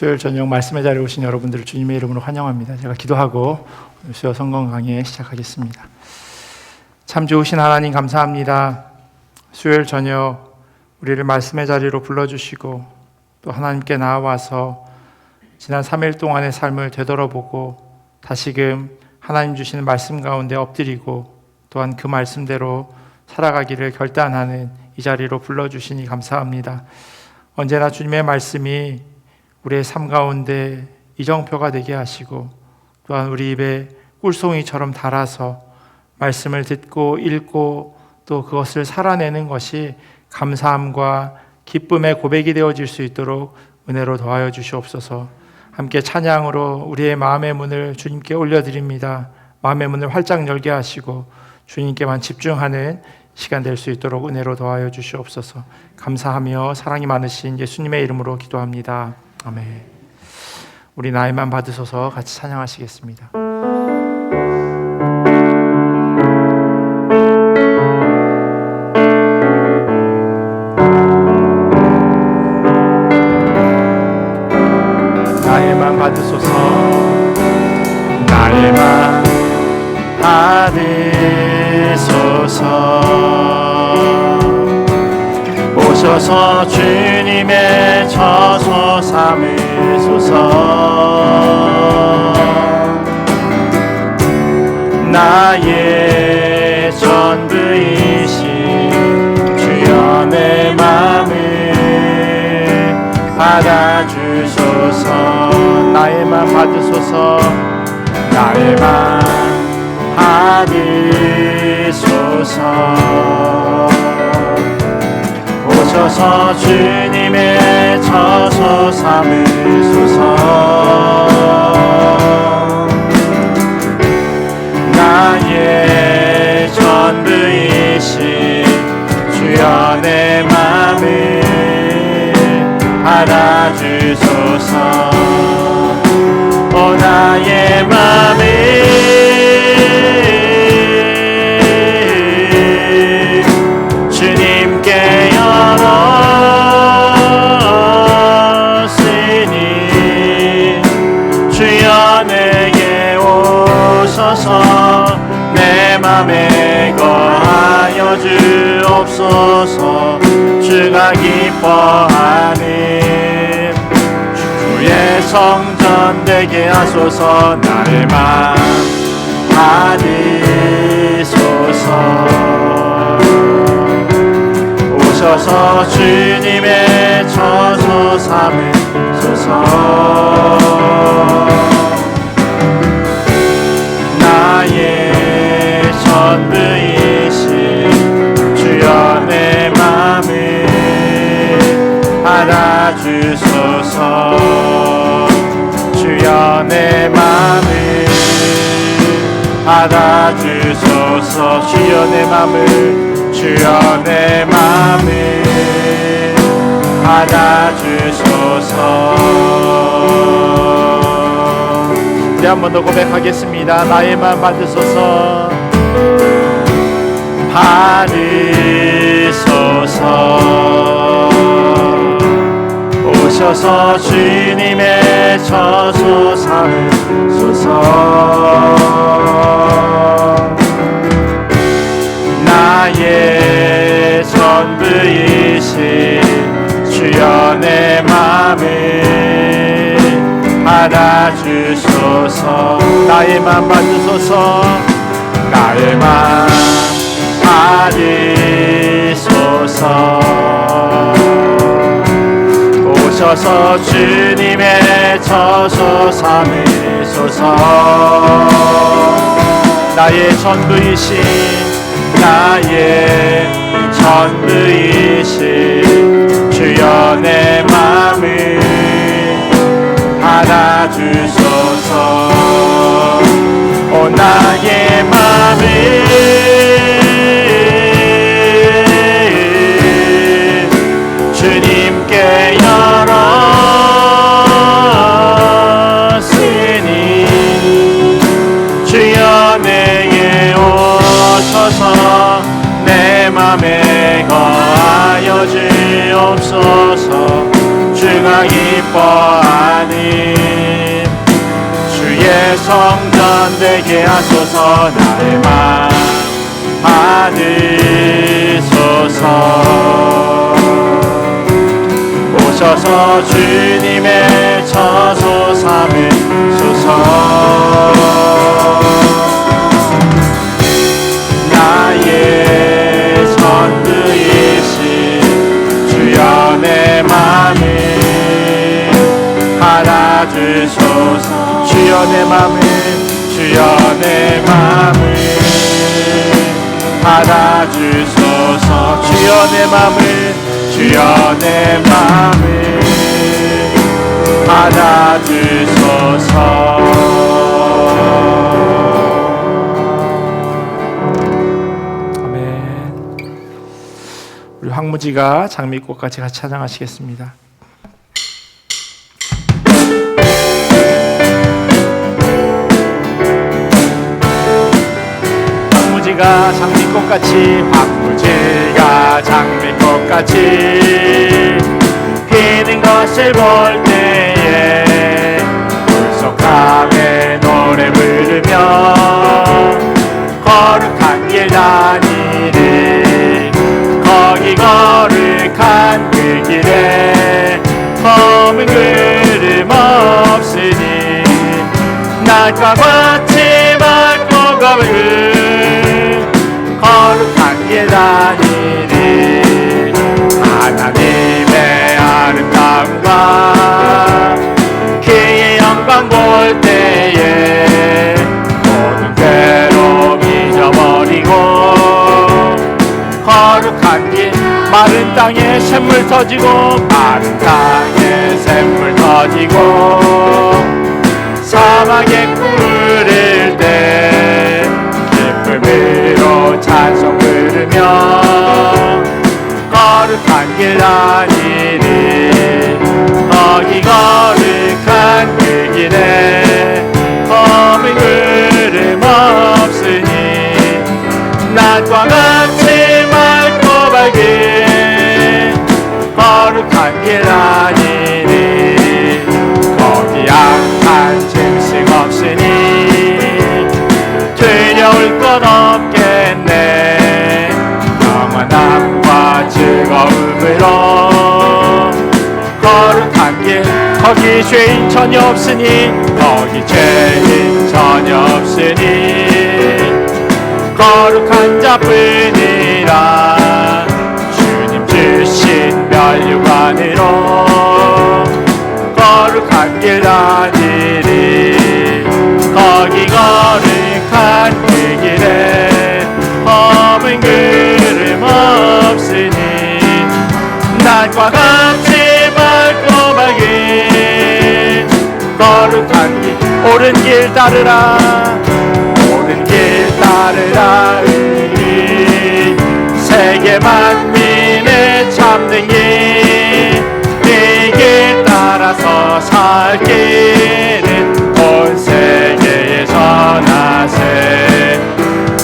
수요일 저녁 말씀의 자리에 오신 여러분들을 주님의 이름으로 환영합니다. 제가 기도하고 수요 성경 강의 시작하겠습니다. 참 좋으신 하나님 감사합니다. 수요일 저녁 우리를 말씀의 자리로 불러주시고 또 하나님께 나아와서 지난 3일 동안의 삶을 되돌아보고 다시금 하나님 주시는 말씀 가운데 엎드리고 또한 그 말씀대로 살아가기를 결단하는 이 자리로 불러주시니 감사합니다. 언제나 주님의 말씀이 우리의 삶 가운데 이정표가 되게 하시고 또한 우리 입에 꿀송이처럼 달아서 말씀을 듣고 읽고 또 그것을 살아내는 것이 감사함과 기쁨의 고백이 되어질 수 있도록 은혜로 도와여 주시옵소서. 함께 찬양으로 우리의 마음의 문을 주님께 올려드립니다. 마음의 문을 활짝 열게 하시고 주님께만 집중하는 시간 될 수 있도록 은혜로 도와여 주시옵소서. 감사하며 사랑이 많으신 예수님의 이름으로 기도합니다. 아멘. 우리 나이만 받으소서 같이 찬양하시겠습니다. 나이만 받으소서. 나이만 받으소서. 오셔서 주님의 처소 삼으소서. 나의 전부이신 주여 내 맘을 받아주소서. 나의만 받으소서. 나의만 받으소서. 오셔서 주님의 처소 삼으소서. 나의 전부이신 주여 내 맘을 받아주소서. 오 나의 맘을 주님께 열었으니 주여 내게 오셔서 내 맘에 거하여 주옵소서. 주가 기뻐하는 주의 성전 되게 하소서. 나의 맘 받으소서. 오셔서 주님의 처소 삼으소서. 나의 전부이신 주여 내 맘을 받아주소서. 주여 내 맘을 받아주소서. 주여 내 맘을 주여 내 맘을 받아주소서. 우리 한 번 더 고백하겠습니다. 나의 맘 받으소서. 받으소서. 오셔서 주님의 처소 삼으소서. 나의 전부이신 주여 내 맘을 받아주소서. 나의 맘 받으소서. 나의 맘 받으소서. 오셔서 주님의 처소 삼으소서. 나의 전부이신 나의 전부이신 주여 내 맘을 받아주소서. 오 나의 맘을 주님께 열었으니 주여 내게 오셔서 내 맘에 거하여 주옵소서. 주가 기뻐하는 주의 성전 되게 하소서. 나의 맘 받으소서. 오셔서 주님의 처소 삼으소서. 나의 전부이신 주여 내 맘을 알아주소서. 주여 내 맘을, 주여 내 맘을 알아주소서. 주여 내 맘을, 주여 내 맘을 알아주소서. 아멘. 우리 황무지가 장미꽃같이 같이 찬양하시겠습니다. 황무지가 장미꽃같이, 황무지가 장미꽃같이 피는 것을 볼 때에 울석함에 노래 부르며 거룩한 길 다니리. 거기 거룩한 그 길에 검은 구름 없으니 날과 같이 맑고 검은 거룩한 길 다니리. 하나님의 아름다움과 그의 영광 볼 때에 모든 괴로움 잊어버리고 거룩한 길, 마른 땅에 샘물 터지고, 마른 땅에 샘물 터지고 사막에 꿀을 때 기쁨으로 찬송 부르며 거룩한 길 다니리. 거기 거룩한 그 길에 검은 구름 없으니 낮과 같이 맑고 밝은 거룩한 길 다니리. 거기 악한 짐승 없으니 두려울 것 없겠네. 평안함과 즐거움으로 거룩한 길. 거기 죄인 전혀 없으니, 거기 죄인 전혀 없으니 거룩한 자뿐이라. 주님 주신 면류관으로 거룩한 길 다니리. 거기 거룩한 그 길에 검은 구름 없으니 낮과 같이 맑고 밝은 거룩한 길. 옳은 길 따르라, 옳은 길 따르라. 우리 세계 만민의 참된 길, 이 길 따라서 살 길은 온 세계에 전하세.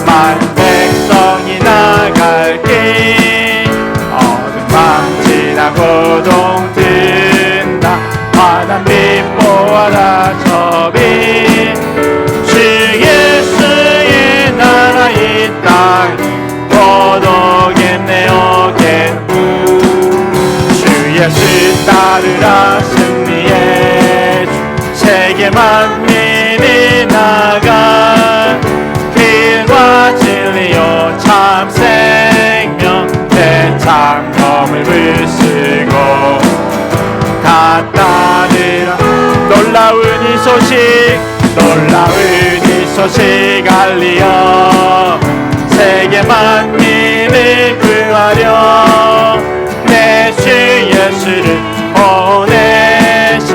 만 백성이 나갈 길, 어둠 밤 지나고 동 든다. 환한 빛 보아라 저 빛. 주 예수의 나라 이 땅 고독했네요. 주 예수 따르라 승리의 주. 세계 만민이 나가 길과 진리요 참 생명 대창검을 부수고 다 따르라. 놀라운 이 소식, 놀라운 이 소식 알리어 세계 만민을 구하려 내 주 예수를 보내신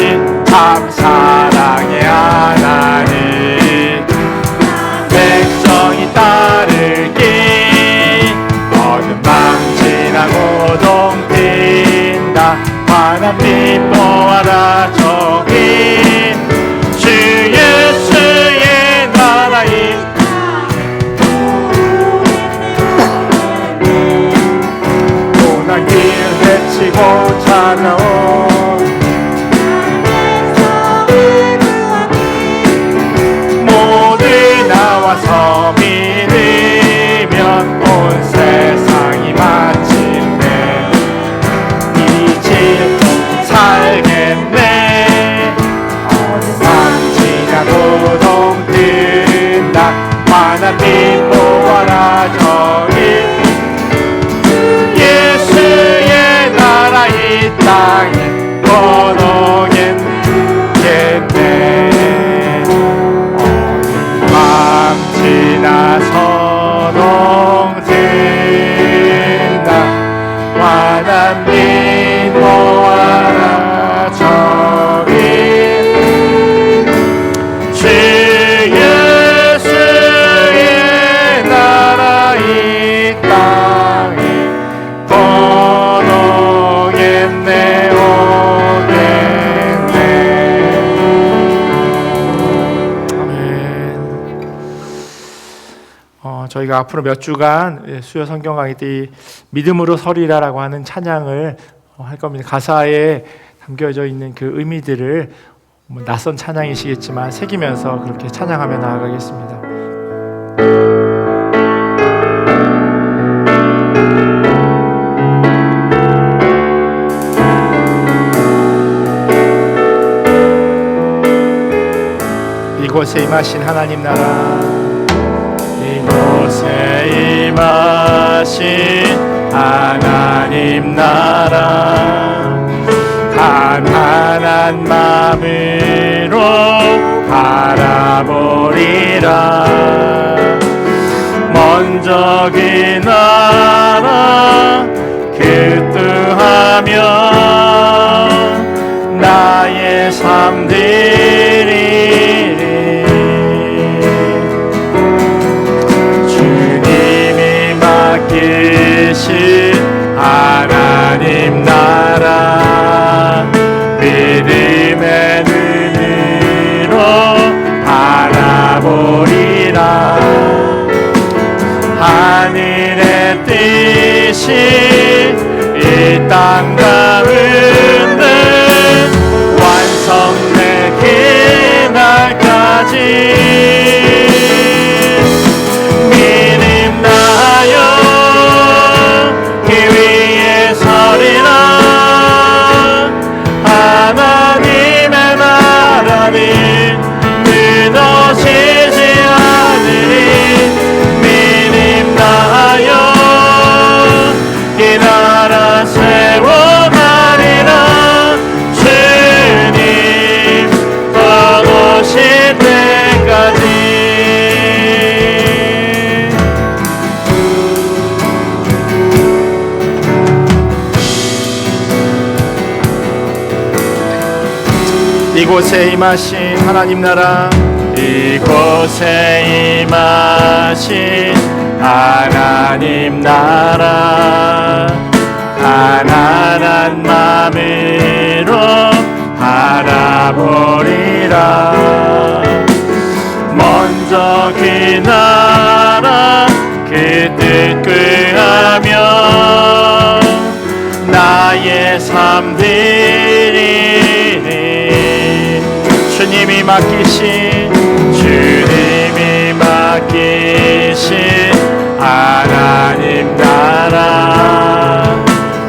참 사랑의 하나님. 백성이 따르길 어둠 밤 지나고 동 빈다. 환한 빛 보아라 저기 주 예수의 나라인. 고난 길 헤치고 찾아온 땅에 번호겠네. 밤 지나서도 든다. 환한 빛 모아라 저기 주 예수의 나라 이 땅에 번호겠네 오겠네. 아멘. 저희가 앞으로 몇 주간 수요 성경 강의 때 이 믿음으로 서리라라고 하는 찬양을 할 겁니다. 가사에 담겨져 있는 그 의미들을 낯선 찬양이시겠지만 새기면서 그렇게 찬양하며 나아가겠습니다. 이곳에 임하신 하나님 나라, 이곳에 임하신 하나님 나라, 가난한 마음으로 바라보리라. 먼저 그 나라 기뻐하며 나의 삶 드리리. 주님이 맡기신 하나님 나라, 믿음의 눈으로 바라보리라. 하늘의 뜻이 이 땅 가운데 완성되기 날까지 믿음 나여 그 위에 서리라. 하나님의 나라는 무너지지 않으리. 믿음 나여 이 나라 세워가리라. 주님 떠오실 때까지. 이곳에 임하신 하나님 나라, 이곳에 임하신 하나님 나라, 가난한 마음으로 바라보리라. 먼저 그 나라 그 뜻 구하며 나의 삶 드리니. 주님이 맡기신 하나님 나라,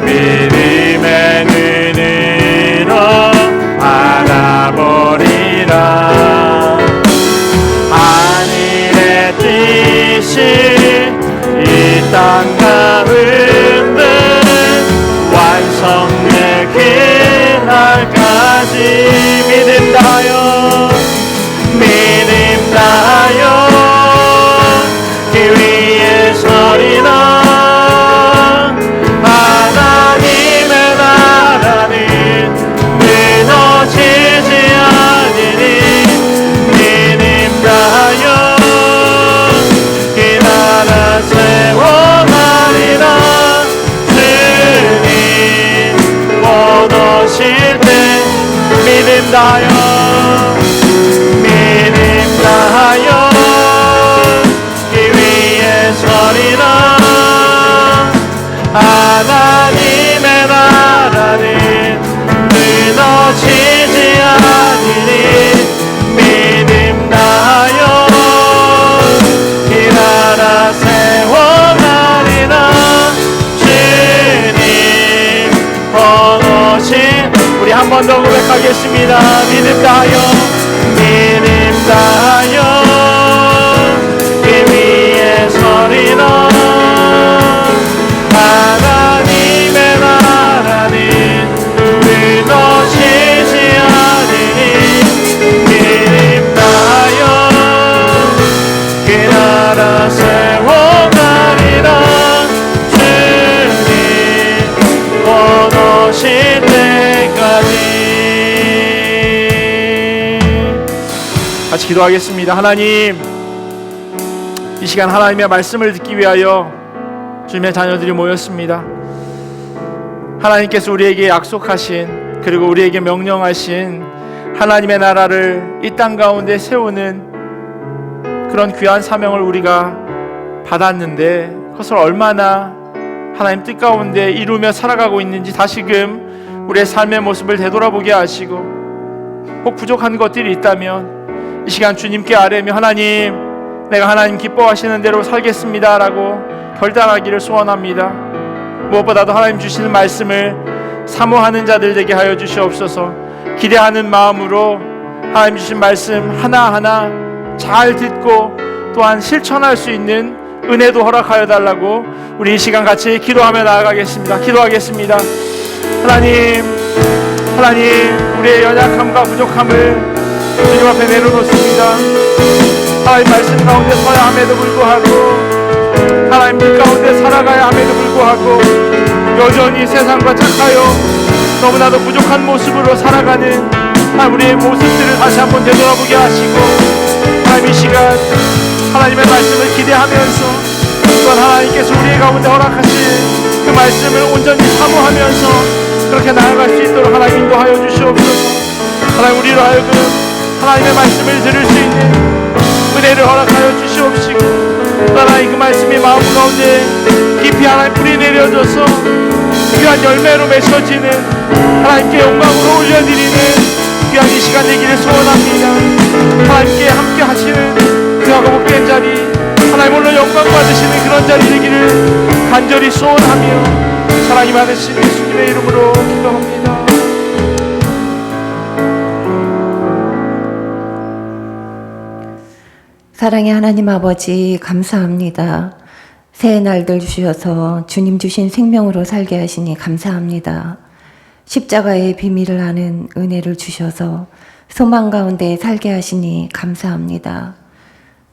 믿음의 눈으로 바라보리라. 하늘의 뜻이 이 땅 가운데 완성되기 날까지 믿음 다여 그 위에 서리라. 하나님의 나라는 무너지지 않으리. 믿음 다여 그 나라 세워가리라. 주님 오실 때 믿음 다여 그 위에 서리라. 하나님의 나라는 무너지지 않으리. 믿음 다여 그 나라 세워가리라. 주님 오신. 우리 한 번 더 고백하겠습니다. 믿음 다여 그 위에 서리라. 하나님의 나라는 이루실 때까지. 같이 기도하겠습니다. 하나님, 이 시간 하나님의 말씀을 듣기 위하여 주님의 자녀들이 모였습니다. 하나님께서 우리에게 약속하신, 그리고 우리에게 명령하신 하나님의 나라를 이 땅 가운데 세우는 그런 귀한 사명을 우리가 받았는데, 그것을 얼마나 하나님 뜻 가운데 이루며 살아가고 있는지 다시금 우리의 삶의 모습을 되돌아보게 하시고, 혹 부족한 것들이 있다면 이 시간 주님께 아뢰며, 하나님, 내가 하나님 기뻐하시는 대로 살겠습니다 라고 결단하기를 소원합니다. 무엇보다도 하나님 주시는 말씀을 사모하는 자들 되게 하여 주시옵소서. 기대하는 마음으로 하나님 주신 말씀 하나하나 잘 듣고 또한 실천할 수 있는 은혜도 허락하여 달라고 우리 이 시간 같이 기도하며 나아가겠습니다. 기도하겠습니다. 하나님, 우리의 연약함과 부족함을 주님 앞에 내려놓습니다. 하나님 말씀 가운데 서야 함에도 불구하고, 하나님 뜻 가운데 살아가야 함에도 불구하고 여전히 세상과 착하여 너무나도 부족한 모습으로 살아가는 우리의 모습들을 다시 한번 되돌아보게 하시고, 하나님 이 시간 하나님의 말씀을 기대하면서 또한 하나님께서 우리 가운데 허락하신 그 말씀을 온전히 사모하면서 그렇게 나아갈 수 있도록 하나님 인도하여 주시옵소서. 하나님 우리로 하여금 하나님의 말씀을 들을 수 있는 은혜를 허락하여 주시옵시고, 하나님 그 말씀이 마음 가운데 깊이 하나님 뿌리 내려져서 귀한 열매로 맺혀지는, 하나님께 영광으로 올려드리는 귀한 이 시간 되기를 소원합니다. 하나님께 함께 하시는 그하고 복된 자리, 하나님 오늘 영광 받으시는 그런 자리 되기를 간절히 소원하며 사랑이 많으신 예수님의 이름으로 기도합니다. 사랑의 하나님 아버지, 감사합니다. 새해 날들 주셔서 주님 주신 생명으로 살게 하시니 감사합니다. 십자가의 비밀을 아는 은혜를 주셔서 소망 가운데 살게 하시니 감사합니다.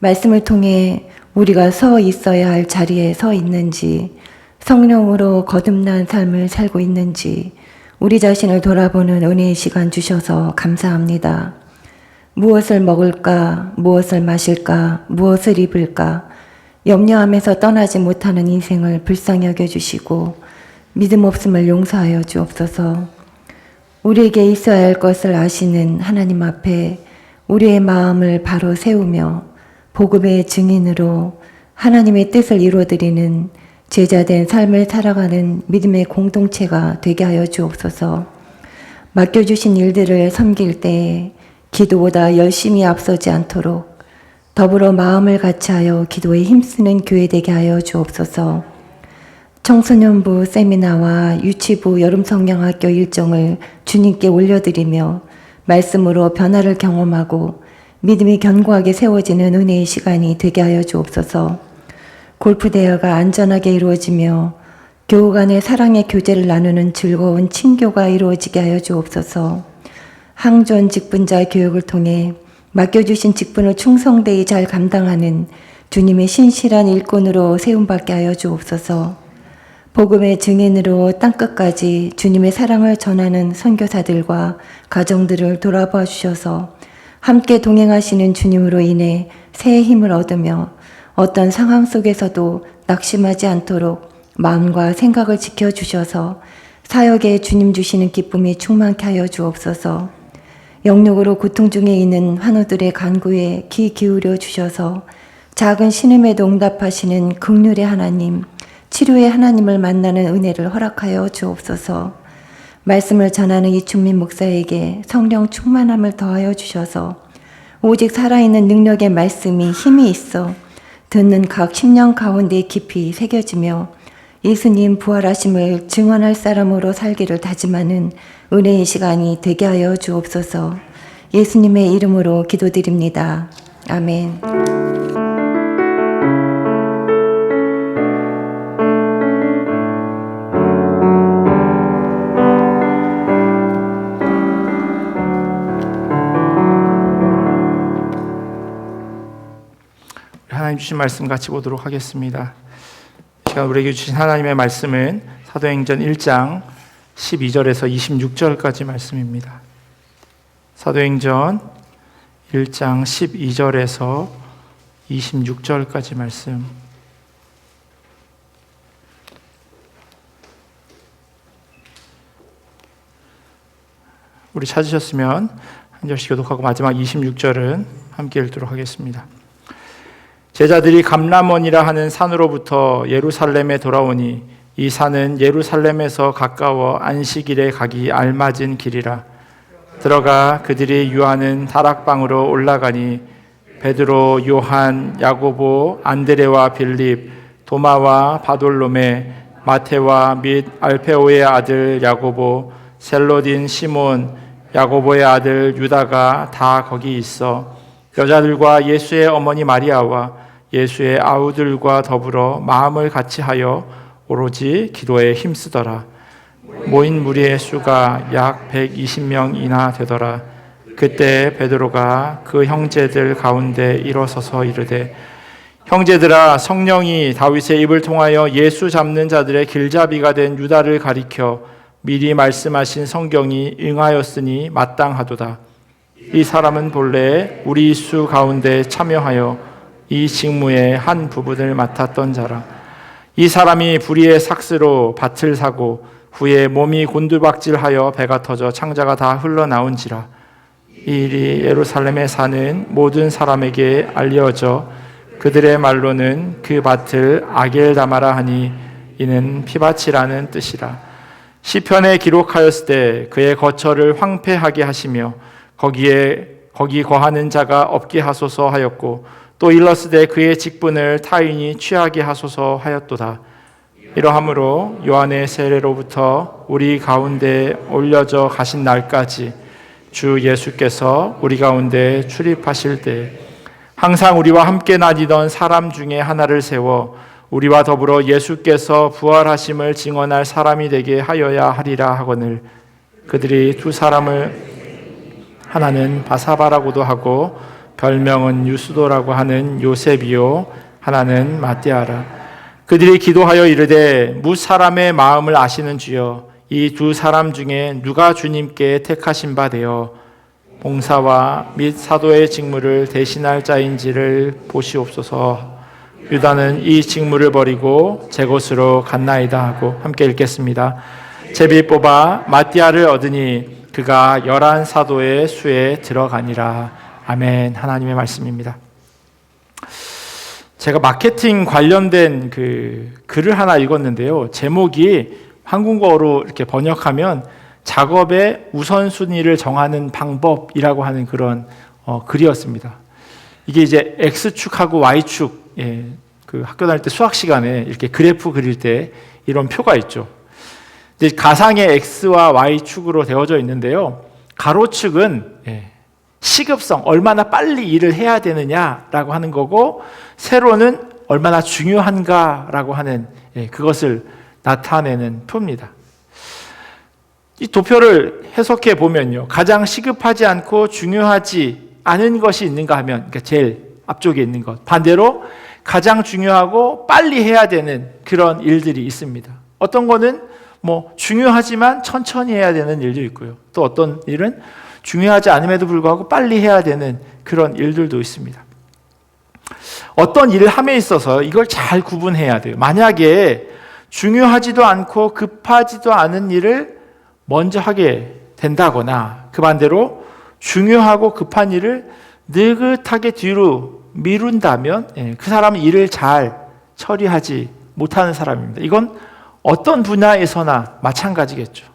말씀을 통해 우리가 서 있어야 할 자리에 서 있는지, 성령으로 거듭난 삶을 살고 있는지 우리 자신을 돌아보는 은혜의 시간 주셔서 감사합니다. 무엇을 먹을까, 무엇을 마실까, 무엇을 입을까 염려하면서 떠나지 못하는 인생을 불쌍히 여겨주시고 믿음 없음을 용서하여 주옵소서. 우리에게 있어야 할 것을 아시는 하나님 앞에 우리의 마음을 바로 세우며 복음의 증인으로 하나님의 뜻을 이루어드리는 제자된 삶을 살아가는 믿음의 공동체가 되게 하여 주옵소서. 맡겨주신 일들을 섬길 때에 기도보다 열심히 앞서지 않도록 더불어 마음을 같이하여 기도에 힘쓰는 교회 되게 하여 주옵소서. 청소년부 세미나와 유치부 여름성경학교 일정을 주님께 올려드리며 말씀으로 변화를 경험하고 믿음이 견고하게 세워지는 은혜의 시간이 되게 하여 주옵소서. 골프대회가 안전하게 이루어지며 교우 간의 사랑의 교제를 나누는 즐거운 친교가 이루어지게 하여 주옵소서. 항존 직분자 교육을 통해 맡겨주신 직분을 충성되이 잘 감당하는 주님의 신실한 일꾼으로 세움받게 하여 주옵소서. 복음의 증인으로 땅끝까지 주님의 사랑을 전하는 선교사들과 가정들을 돌아봐 주셔서 함께 동행하시는 주님으로 인해 새해 힘을 얻으며 어떤 상황 속에서도 낙심하지 않도록 마음과 생각을 지켜주셔서 사역에 주님 주시는 기쁨이 충만케 하여 주옵소서. 영육으로 고통 중에 있는 환우들의 간구에 귀 기울여 주셔서 작은 신음에도 응답하시는 긍휼의 하나님, 치료의 하나님을 만나는 은혜를 허락하여 주옵소서. 말씀을 전하는 이충민 목사에게 성령 충만함을 더하여 주셔서 오직 살아있는 능력의 말씀이 힘이 있어 듣는 각 심령 가운데 깊이 새겨지며 예수님 부활하심을 증언할 사람으로 살기를 다짐하는 은혜의 시간이 되게 하여 주옵소서. 예수님의 이름으로 기도드립니다. 아멘. 하나님 주신 말씀 같이 보도록 하겠습니다. 제가 우리에게 주신 하나님의 말씀은 사도행전 1장 12절에서 26절까지 말씀입니다. 사도행전 1장 12절에서 26절까지 말씀. 우리 찾으셨으면 한 절씩 교독하고 마지막 26절은 함께 읽도록 하겠습니다. 제자들이 감람원이라 하는 산으로부터 예루살렘에 돌아오니 이 산은 예루살렘에서 가까워 안식일에 가기 알맞은 길이라. 들어가 그들이 유하는 다락방으로 올라가니 베드로, 요한, 야고보, 안드레와 빌립, 도마와 바돌로메, 마테와 및 알페오의 아들 야고보, 셀로딘 시몬, 야고보의 아들 유다가 다 거기 있어 여자들과 예수의 어머니 마리아와 예수의 아우들과 더불어 마음을 같이하여 오로지 기도에 힘쓰더라. 모인 무리의 수가 약 120명이나 되더라. 그때 베드로가 그 형제들 가운데 일어서서 이르되 형제들아, 성령이 다윗의 입을 통하여 예수 잡는 자들의 길잡이가 된 유다를 가리켜 미리 말씀하신 성경이 응하였으니 마땅하도다. 이 사람은 본래 우리 수 가운데 참여하여 이 직무의 한 부분을 맡았던 자라. 이 사람이 불의의 삭스로 밭을 사고 후에 몸이 곤두박질하여 배가 터져 창자가 다 흘러나온지라. 이 일이 예루살렘에 사는 모든 사람에게 알려져 그들의 말로는 그 밭을 아겔다마라 하니 이는 피밭이라는 뜻이라. 시편에 기록하였을 때 그의 거처를 황폐하게 하시며 거기 거하는 자가 없게 하소서 하였고 또 일렀으되 그의 직분을 타인이 취하게 하소서 하였도다. 이러함으로 요한의 세례로부터 우리 가운데 올려져 가신 날까지 주 예수께서 우리 가운데 출입하실 때 항상 우리와 함께 다니던 사람 중에 하나를 세워 우리와 더불어 예수께서 부활하심을 증언할 사람이 되게 하여야 하리라 하거늘 그들이 두 사람을 하나는 바사바라고도 하고 별명은 유스도라고 하는 요셉이요 하나는 마띠아라. 그들이 기도하여 이르되 무 사람의 마음을 아시는 주여 이 두 사람 중에 누가 주님께 택하신 바 되어 봉사와 및 사도의 직무를 대신할 자인지를 보시옵소서. 유다는 이 직무를 버리고 제 곳으로 갔나이다 하고 함께 읽겠습니다. 제비 뽑아 마띠아를 얻으니 그가 11 사도의 수에 들어가니라. 아멘. 하나님의 말씀입니다. 제가 마케팅 관련된 글을 하나 읽었는데요. 제목이 한국어로 이렇게 번역하면 작업의 우선순위를 정하는 방법이라고 하는 그런 글이었습니다. 이게 이제 X축하고 Y축, 그 학교 다닐 때 수학 시간에 이렇게 그래프 그릴 때 이런 표가 있죠. 이제 가상의 X와 Y축으로 되어져 있는데요. 가로축은 시급성, 얼마나 빨리 일을 해야 되느냐라고 하는 거고, 세로는 얼마나 중요한가라고 하는 그것을 나타내는 표입니다. 이 도표를 해석해 보면요, 가장 시급하지 않고 중요하지 않은 것이 있는가 하면, 그러니까 제일 앞쪽에 있는 것, 반대로 가장 중요하고 빨리 해야 되는 그런 일들이 있습니다. 어떤 거는 중요하지만 천천히 해야 되는 일도 있고요. 또 어떤 일은 중요하지 않음에도 불구하고 빨리 해야 되는 그런 일들도 있습니다. 어떤 일을 함에 있어서 이걸 잘 구분해야 돼요. 만약에 중요하지도 않고 급하지도 않은 일을 먼저 하게 된다거나, 그 반대로 중요하고 급한 일을 느긋하게 뒤로 미룬다면 그 사람은 일을 잘 처리하지 못하는 사람입니다. 이건 어떤 분야에서나 마찬가지겠죠.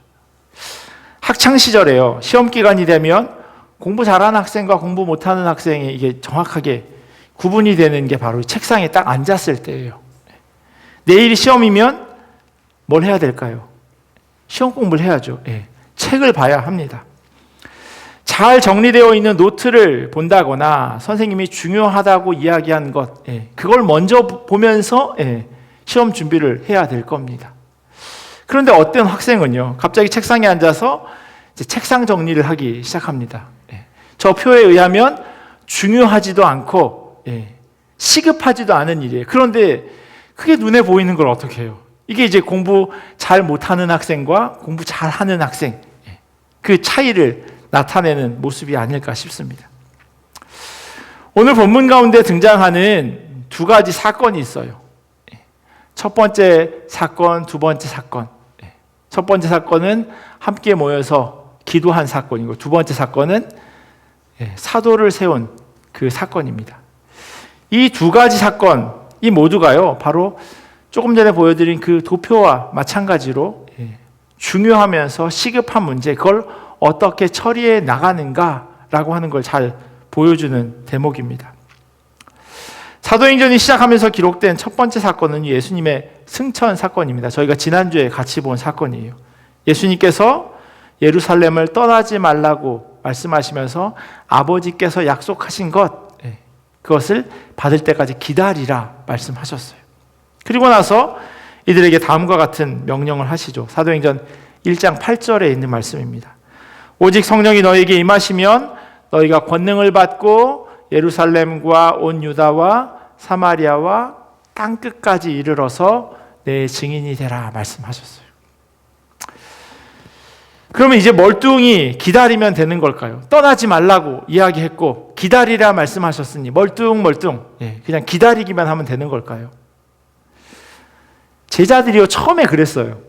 학창시절에요, 시험 기간이 되면 공부 잘하는 학생과 공부 못하는 학생이 이게 정확하게 구분이 되는 게 바로 책상에 딱 앉았을 때예요. 내일이 시험이면 뭘 해야 될까요? 시험 공부를 해야죠. 책을 봐야 합니다. 잘 정리되어 있는 노트를 본다거나 선생님이 중요하다고 이야기한 것, 그걸 먼저 보면서 시험 준비를 해야 될 겁니다. 그런데 어떤 학생은요, 갑자기 책상에 앉아서 이제 책상 정리를 하기 시작합니다. 저 표에 의하면 중요하지도 않고 시급하지도 않은 일이에요. 그런데 크게 눈에 보이는 걸 어떻게 해요? 이게 이제 공부 잘 못하는 학생과 공부 잘하는 학생, 그 차이를 나타내는 모습이 아닐까 싶습니다. 오늘 본문 가운데 등장하는 두 가지 사건이 있어요. 첫 번째 사건, 두 번째 사건. 첫 번째 사건은 함께 모여서 기도한 사건이고, 두 번째 사건은 사도를 세운 그 사건입니다. 이 두 가지 사건, 이 모두가요, 바로 조금 전에 보여드린 그 도표와 마찬가지로 중요하면서 시급한 문제, 그걸 어떻게 처리해 나가는가라고 하는 걸 잘 보여주는 대목입니다. 사도행전이 시작하면서 기록된 첫 번째 사건은 예수님의 승천 사건입니다. 저희가 지난주에 같이 본 사건이에요. 예수님께서 예루살렘을 떠나지 말라고 말씀하시면서 아버지께서 약속하신 것, 그것을 받을 때까지 기다리라 말씀하셨어요. 그리고 나서 이들에게 다음과 같은 명령을 하시죠. 사도행전 1장 8절에 있는 말씀입니다. 오직 성령이 너에게 임하시면 너희가 권능을 받고 예루살렘과 온 유다와 사마리아와 땅끝까지 이르러서 내 증인이 되라 말씀하셨어요. 그러면 이제 멀뚱히 기다리면 되는 걸까요? 떠나지 말라고 이야기했고 기다리라 말씀하셨으니 멀뚱멀뚱 그냥 기다리기만 하면 되는 걸까요? 제자들이요 처음에 그랬어요.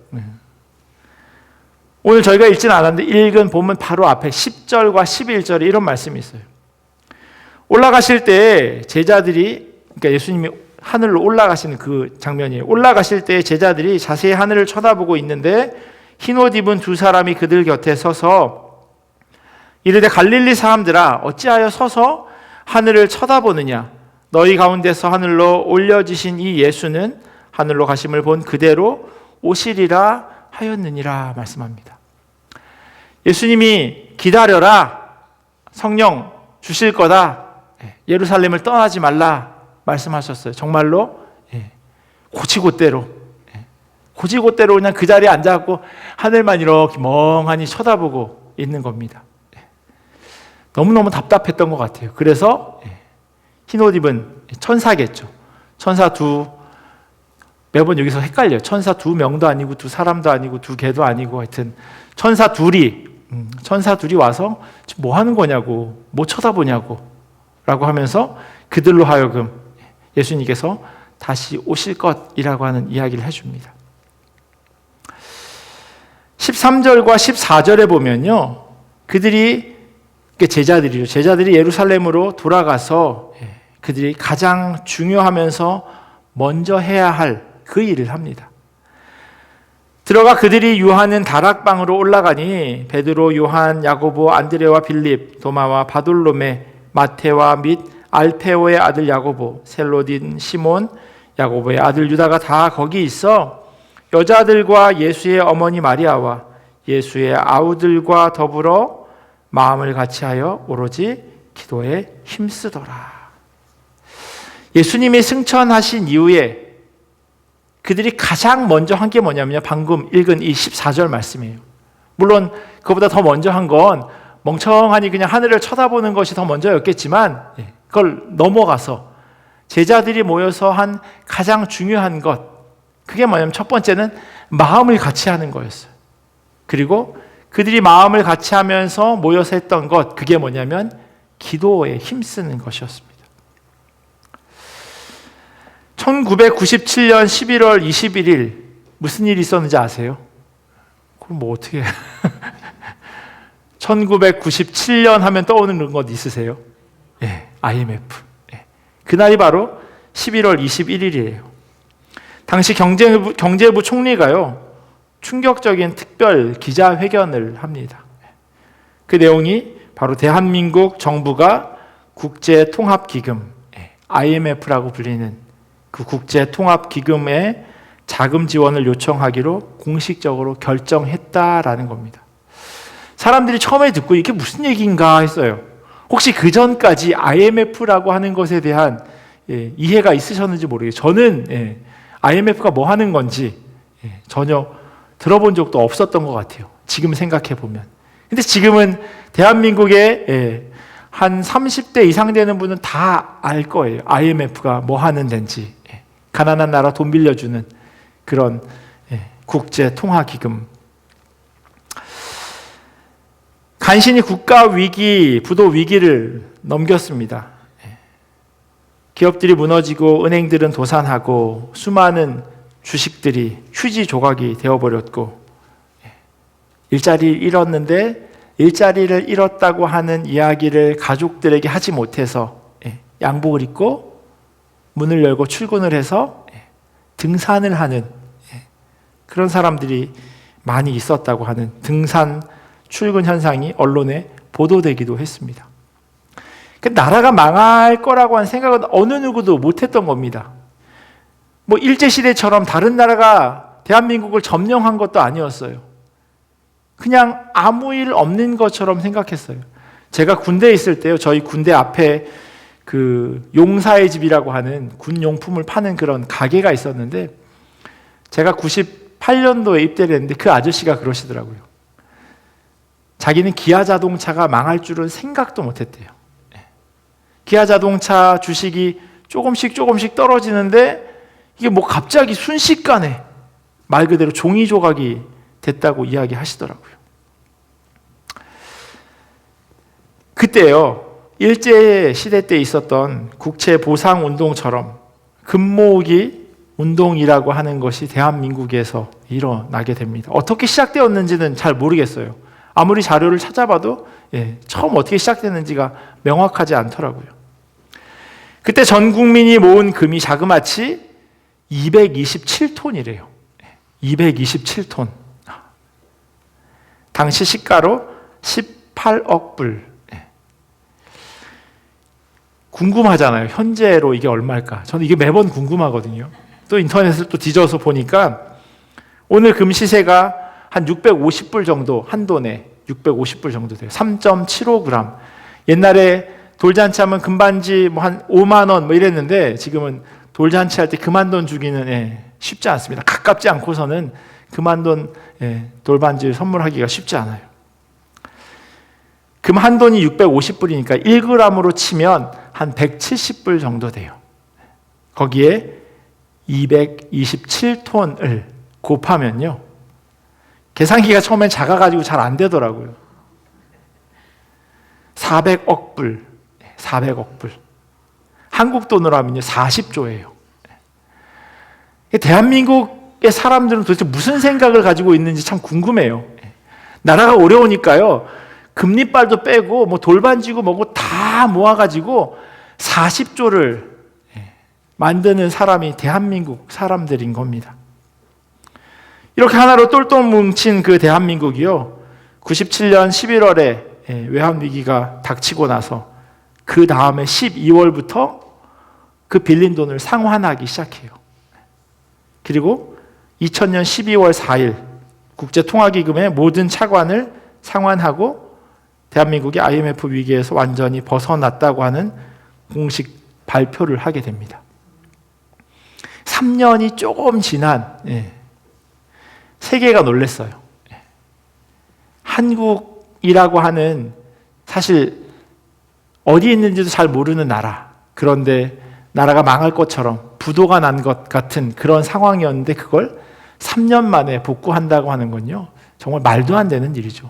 오늘 저희가 읽지는 않았는데 읽은 본문 바로 앞에 10절과 11절에 이런 말씀이 있어요. 올라가실 때 제자들이, 그러니까 예수님이 하늘로 올라가시는 그 장면이에요. 올라가실 때 제자들이 자세히 하늘을 쳐다보고 있는데 흰 옷 입은 두 사람이 그들 곁에 서서 이르되 갈릴리 사람들아 어찌하여 서서 하늘을 쳐다보느냐? 너희 가운데서 하늘로 올려지신 이 예수는 하늘로 가심을 본 그대로 오시리라 하였느니라 말씀합니다. 예수님이 기다려라, 성령 주실 거다, 예루살렘을 떠나지 말라 말씀하셨어요. 정말로 고지곳대로 그냥 그 자리에 앉아갖고 하늘만 이렇게 멍하니 쳐다보고 있는 겁니다. 너무너무 답답했던 것 같아요. 그래서 흰옷 입은 천사겠죠. 천사 매번 여기서 헷갈려요. 천사 두 명도 아니고 두 사람도 아니고 두 개도 아니고 하여튼 천사 둘이 와서 지금 뭐 하는 거냐고, 뭐 쳐다보냐고 라고 하면서 그들로 하여금 예수님께서 다시 오실 것이라고 하는 이야기를 해줍니다. 13절과 14절에 보면요, 제자들이 예루살렘으로 돌아가서 그들이 가장 중요하면서 먼저 해야 할 그 일을 합니다. 들어가 그들이 유하는 다락방으로 올라가니 베드로, 요한, 야고보, 안드레와 빌립, 도마와 바돌로메, 마테와 및 알페오의 아들 야고보, 셀로딘 시몬, 야고보의 아들 유다가 다 거기 있어 여자들과 예수의 어머니 마리아와 예수의 아우들과 더불어 마음을 같이하여 오로지 기도에 힘쓰더라. 예수님이 승천하신 이후에 그들이 가장 먼저 한 게 뭐냐면요, 방금 읽은 이 14절 말씀이에요. 물론 그보다 더 먼저 한 건 멍청하니 그냥 하늘을 쳐다보는 것이 더 먼저였겠지만 그걸 넘어가서 제자들이 모여서 한 가장 중요한 것, 그게 뭐냐면 첫 번째는 마음을 같이 하는 거였어요. 그리고 그들이 마음을 같이 하면서 모여서 했던 것, 그게 뭐냐면 기도에 힘쓰는 것이었습니다. 1997년 11월 21일 무슨 일이 있었는지 아세요? 그럼 뭐 어떻게 1997년 하면 떠오르는 것 있으세요? IMF. 그날이 바로 11월 21일이에요. 당시 경제부 총리가요, 충격적인 특별 기자회견을 합니다. 그 내용이 바로 대한민국 정부가 국제통합기금, IMF라고 불리는 그 국제통합기금에 자금 지원을 요청하기로 공식적으로 결정했다라는 겁니다. 사람들이 처음에 듣고 이게 무슨 얘기인가 했어요. 혹시 그 전까지 IMF라고 하는 것에 대한 이해가 있으셨는지 모르겠어요. 저는 IMF가 뭐 하는 건지 전혀 들어본 적도 없었던 것 같아요. 지금 생각해 보면. 근데 지금은 대한민국에 한 30대 이상 되는 분은 다 알 거예요. IMF가 뭐 하는 데인지. 가난한 나라 돈 빌려주는 그런 국제통화기금. 간신히 국가 위기, 부도 위기를 넘겼습니다. 기업들이 무너지고 은행들은 도산하고 수많은 주식들이 휴지 조각이 되어버렸고, 일자리를 잃었는데 일자리를 잃었다고 하는 이야기를 가족들에게 하지 못해서 양복을 입고 문을 열고 출근을 해서 등산을 하는 그런 사람들이 많이 있었다고 하는 등산 출근 현상이 언론에 보도되기도 했습니다. 나라가 망할 거라고 한 생각은 어느 누구도 못했던 겁니다. 뭐 일제시대처럼 다른 나라가 대한민국을 점령한 것도 아니었어요. 그냥 아무 일 없는 것처럼 생각했어요. 제가 군대에 있을 때요, 저희 군대 앞에 그 용사의 집이라고 하는 군 용품을 파는 그런 가게가 있었는데, 제가 98년도에 입대를 했는데 그 아저씨가 그러시더라고요. 자기는 기아 자동차가 망할 줄은 생각도 못했대요. 기아 자동차 주식이 조금씩 떨어지는데 이게 뭐 갑자기 순식간에 말 그대로 종이 조각이 됐다고 이야기하시더라고요. 그때요, 일제 시대 때 있었던 국채 보상 운동처럼 금모으기 운동이라고 하는 것이 대한민국에서 일어나게 됩니다. 어떻게 시작되었는지는 잘 모르겠어요. 아무리 자료를 찾아봐도 처음 어떻게 시작됐는지가 명확하지 않더라고요. 그때 전 국민이 모은 금이 자그마치 227톤이래요. 227톤. 당시 시가로 18억 불. 궁금하잖아요. 현재로 이게 얼마일까? 저는 이게 매번 궁금하거든요. 또 인터넷을 또 뒤져서 보니까 오늘 금 시세가 한 650불 정도, 한 돈에 650불 정도 돼요. 3.75g. 옛날에 돌잔치 하면 금반지 뭐 한 5만 원 뭐 이랬는데, 지금은 돌잔치 할 때 금한돈 주기는 쉽지 않습니다. 가깝지 않고서는 금한돈 돌반지를 선물하기가 쉽지 않아요. 금 한 돈이 650불이니까 1g으로 치면 한 170불 정도 돼요. 거기에 227톤을 곱하면요, 계산기가 처음엔 작아가지고 잘 안 되더라고요. 400억 불, 400억 불. 한국 돈으로 하면요 40조예요. 대한민국의 사람들은 도대체 무슨 생각을 가지고 있는지 참 궁금해요. 나라가 어려우니까요, 금리빨도 빼고 뭐 돌반지고 뭐고 다 모아가지고 40조를 만드는 사람이 대한민국 사람들인 겁니다. 이렇게 하나로 똘똘 뭉친 그 대한민국이요, 97년 11월에 외환위기가 닥치고 나서 그 다음에 12월부터 그 빌린 돈을 상환하기 시작해요. 그리고 2000년 12월 4일 국제통화기금의 모든 차관을 상환하고 대한민국이 IMF 위기에서 완전히 벗어났다고 하는 공식 발표를 하게 됩니다. 3년이 조금 지난 세계가 놀랐어요. 한국이라고 하는 사실 어디 있는지도 잘 모르는 나라, 그런데 나라가 망할 것처럼 부도가 난 것 같은 그런 상황이었는데 그걸 3년 만에 복구한다고 하는 건요, 정말 말도 안 되는 일이죠.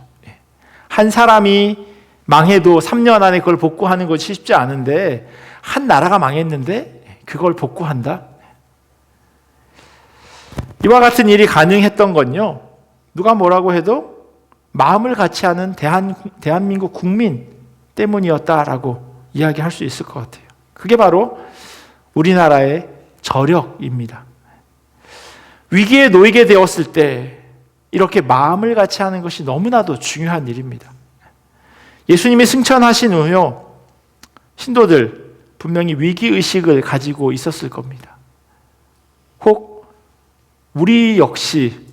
한 사람이 망해도 3년 안에 그걸 복구하는 것이 쉽지 않은데 한 나라가 망했는데 그걸 복구한다? 이와 같은 일이 가능했던 건요, 누가 뭐라고 해도 마음을 같이 하는 대한민국 국민 때문이었다라고 이야기할 수 있을 것 같아요. 그게 바로 우리나라의 저력입니다. 위기에 놓이게 되었을 때 이렇게 마음을 같이 하는 것이 너무나도 중요한 일입니다. 예수님이 승천하신 후요, 신도들 분명히 위기의식을 가지고 있었을 겁니다. 혹 우리 역시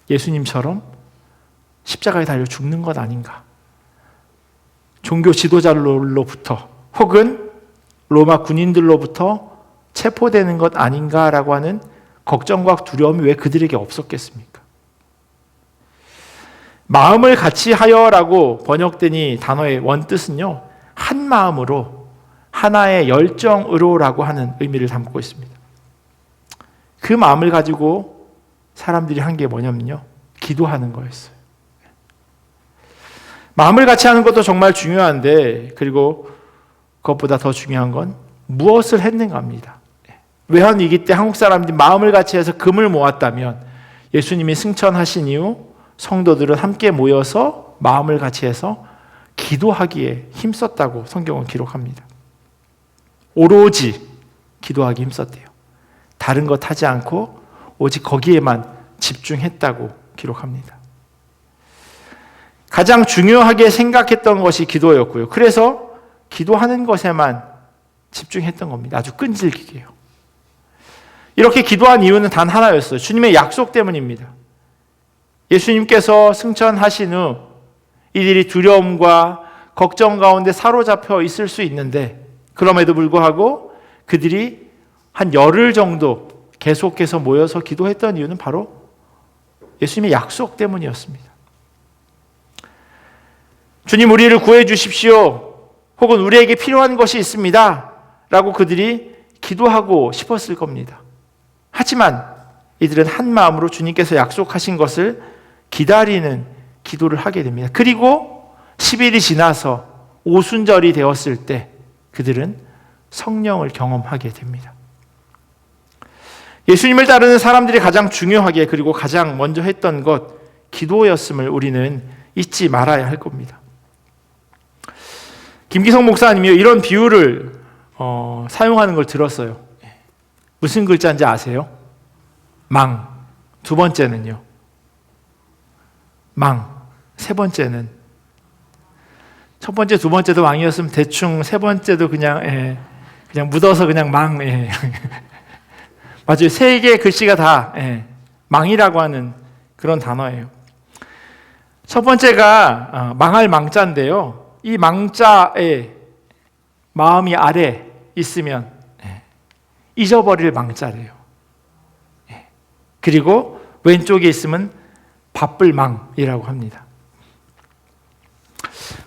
예수님처럼 십자가에 달려 죽는 것 아닌가? 종교 지도자로부터 혹은 로마 군인들로부터 체포되는 것 아닌가라고 하는 걱정과 두려움이 왜 그들에게 없었겠습니까? 마음을 같이 하여라고 번역된 이 단어의 원뜻은요, 한 마음으로, 하나의 열정으로라고 하는 의미를 담고 있습니다. 그 마음을 가지고 사람들이 한 게 뭐냐면요, 기도하는 거였어요. 마음을 같이 하는 것도 정말 중요한데, 그리고 그것보다 더 중요한 건 무엇을 했는가입니다. 외환위기 때 한국 사람들이 마음을 같이 해서 금을 모았다면, 예수님이 승천하신 이후 성도들은 함께 모여서 마음을 같이 해서 기도하기에 힘썼다고 성경은 기록합니다. 오로지 기도하기 힘썼대요. 다른 것 하지 않고 오직 거기에만 집중했다고 기록합니다. 가장 중요하게 생각했던 것이 기도였고요. 그래서 기도하는 것에만 집중했던 겁니다. 아주 끈질기게요. 이렇게 기도한 이유는 단 하나였어요. 주님의 약속 때문입니다. 예수님께서 승천하신 후 이들이 두려움과 걱정 가운데 사로잡혀 있을 수 있는데, 그럼에도 불구하고 그들이 한 열흘 정도 계속해서 모여서 기도했던 이유는 바로 예수님의 약속 때문이었습니다. 주님, 우리를 구해 주십시오. 혹은 우리에게 필요한 것이 있습니다. 라고 그들이 기도하고 싶었을 겁니다. 하지만 이들은 한 마음으로 주님께서 약속하신 것을 기다리는 기도를 하게 됩니다. 그리고 10일이 지나서 오순절이 되었을 때 그들은 성령을 경험하게 됩니다. 예수님을 따르는 사람들이 가장 중요하게, 그리고 가장 먼저 했던 것, 기도였음을 우리는 잊지 말아야 할 겁니다. 김기성 목사님이 이런 비유를 사용하는 걸 들었어요. 무슨 글자인지 아세요? 망. 두 번째는요, 망. 세 번째는, 첫 번째, 두 번째도 망이었으면 대충 세 번째도 그냥 묻어서 그냥 망. 맞아요. 세 개의 글씨가 다 망이라고 하는 그런 단어예요. 첫 번째가 망할 망자인데요. 이 망자에 마음이 아래 있으면 잊어버릴 망자래요. 그리고 왼쪽에 있으면 바쁠 망이라고 합니다.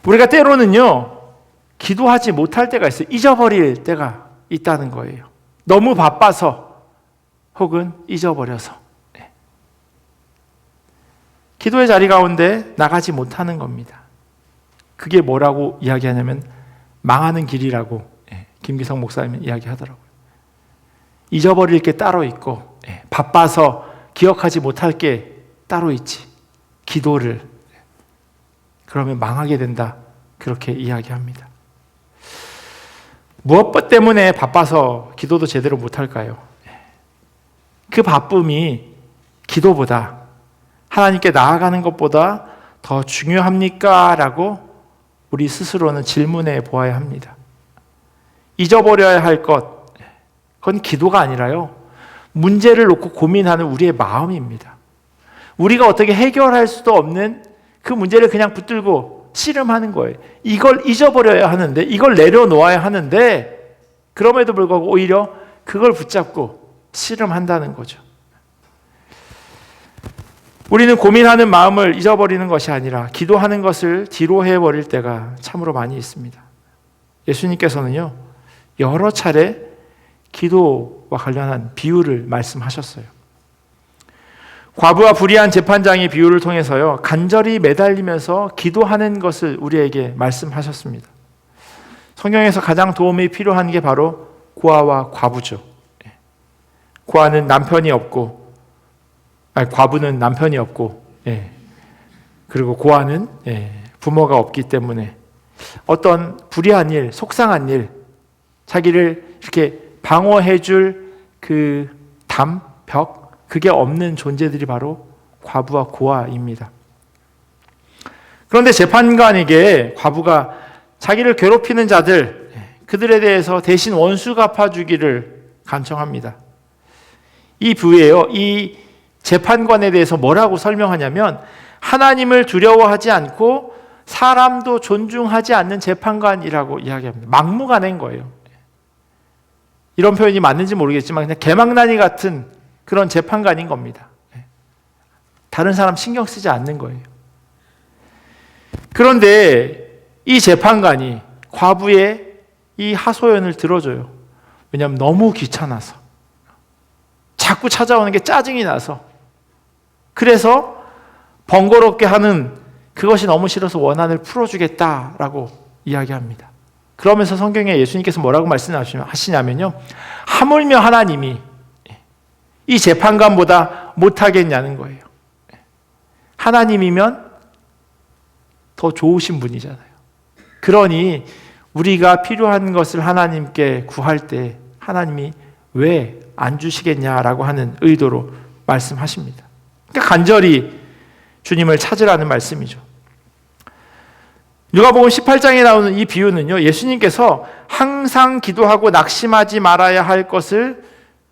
우리가 때로는요, 기도하지 못할 때가 있어요. 잊어버릴 때가 있다는 거예요. 너무 바빠서 혹은 잊어버려서. 기도의 자리 가운데 나가지 못하는 겁니다. 그게 뭐라고 이야기하냐면 망하는 길이라고 김기성 목사님은 이야기하더라고요. 잊어버릴 게 따로 있고 바빠서 기억하지 못할 게 따로 있지. 기도를 그러면 망하게 된다, 그렇게 이야기합니다. 무엇 때문에 바빠서 기도도 제대로 못할까요? 그 바쁨이 기도보다, 하나님께 나아가는 것보다 더 중요합니까? 라고 우리 스스로는 질문해 보아야 합니다. 잊어버려야 할 것, 그건 기도가 아니라요, 문제를 놓고 고민하는 우리의 마음입니다. 우리가 어떻게 해결할 수도 없는 그 문제를 그냥 붙들고 씨름하는 거예요. 이걸 잊어버려야 하는데, 이걸 내려놓아야 하는데, 그럼에도 불구하고 오히려 그걸 붙잡고 씨름한다는 거죠. 우리는 고민하는 마음을 잊어버리는 것이 아니라 기도하는 것을 뒤로 해버릴 때가 참으로 많이 있습니다. 예수님께서는요, 여러 차례 기도와 관련한 비유를 말씀하셨어요. 과부와 불의한 재판장의 비유를 통해서요, 간절히 매달리면서 기도하는 것을 우리에게 말씀하셨습니다. 성경에서 가장 도움이 필요한 게 바로 고아와 과부죠. 고아는 남편이 없고, 과부는 남편이 없고, 그리고 고아는 부모가 없기 때문에 어떤 불의한 일, 속상한 일, 자기를 이렇게 방어해줄 그 담, 벽, 그게 없는 존재들이 바로 과부와 고아입니다. 그런데 재판관에게 과부가 자기를 괴롭히는 자들, 그들에 대해서 대신 원수 갚아주기를 간청합니다. 이 부에요, 이 재판관에 대해서 뭐라고 설명하냐면, 하나님을 두려워하지 않고 사람도 존중하지 않는 재판관이라고 이야기합니다. 막무가내인 거예요. 이런 표현이 맞는지 모르겠지만 그냥 개망나니 같은 그런 재판관인 겁니다. 다른 사람 신경 쓰지 않는 거예요. 그런데 이 재판관이 과부의 이 하소연을 들어줘요. 왜냐하면 너무 귀찮아서, 자꾸 찾아오는 게 짜증이 나서 그래서 번거롭게 하는 그것이 너무 싫어서 원한을 풀어주겠다라고 이야기합니다. 그러면서 성경에 예수님께서 뭐라고 말씀하시냐면요, 하물며 하나님이 이 재판관보다 못하겠냐는 거예요. 하나님이면 더 좋으신 분이잖아요. 그러니 우리가 필요한 것을 하나님께 구할 때 하나님이 왜 안 주시겠냐라고 하는 의도로 말씀하십니다. 그러니까 간절히 주님을 찾으라는 말씀이죠. 누가복음 18장에 나오는 이 비유는요, 예수님께서 항상 기도하고 낙심하지 말아야 할 것을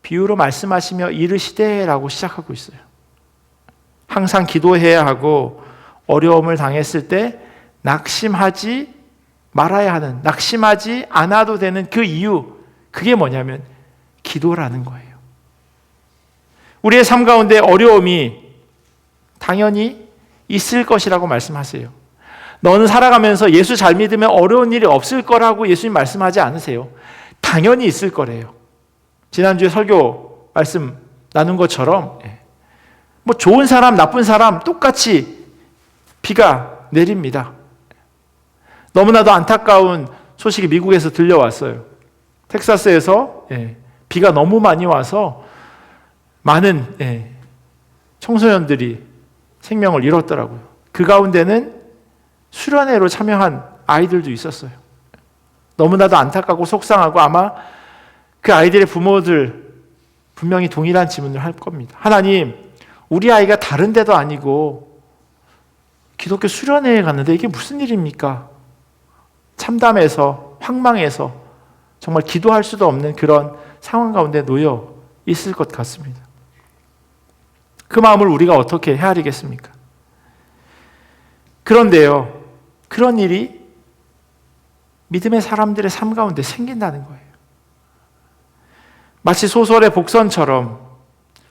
비유로 말씀하시며 이르시되라고 시작하고 있어요. 항상 기도해야 하고 어려움을 당했을 때 낙심하지 말아야 하는, 낙심하지 않아도 되는 그 이유, 그게 뭐냐면 기도라는 거예요. 우리의 삶 가운데 어려움이 당연히 있을 것이라고 말씀하세요. 너는 살아가면서 예수 잘 믿으면 어려운 일이 없을 거라고 예수님 말씀하지 않으세요. 당연히 있을 거래요. 지난주에 설교 말씀 나눈 것처럼 뭐 좋은 사람, 나쁜 사람 똑같이 비가 내립니다. 너무나도 안타까운 소식이 미국에서 들려왔어요. 텍사스에서 비가 너무 많이 와서 많은 청소년들이 생명을 잃었더라고요. 그 가운데는 수련회로 참여한 아이들도 있었어요. 너무나도 안타깝고 속상하고 아마 그 아이들의 부모들 분명히 동일한 질문을 할 겁니다. 하나님, 우리 아이가 다른 데도 아니고 기독교 수련회에 갔는데 이게 무슨 일입니까? 참담해서 황망해서 정말 기도할 수도 없는 그런 상황 가운데 놓여 있을 것 같습니다. 그 마음을 우리가 어떻게 헤아리겠습니까? 그런데요, 그런 일이 믿음의 사람들의 삶 가운데 생긴다는 거예요. 마치 소설의 복선처럼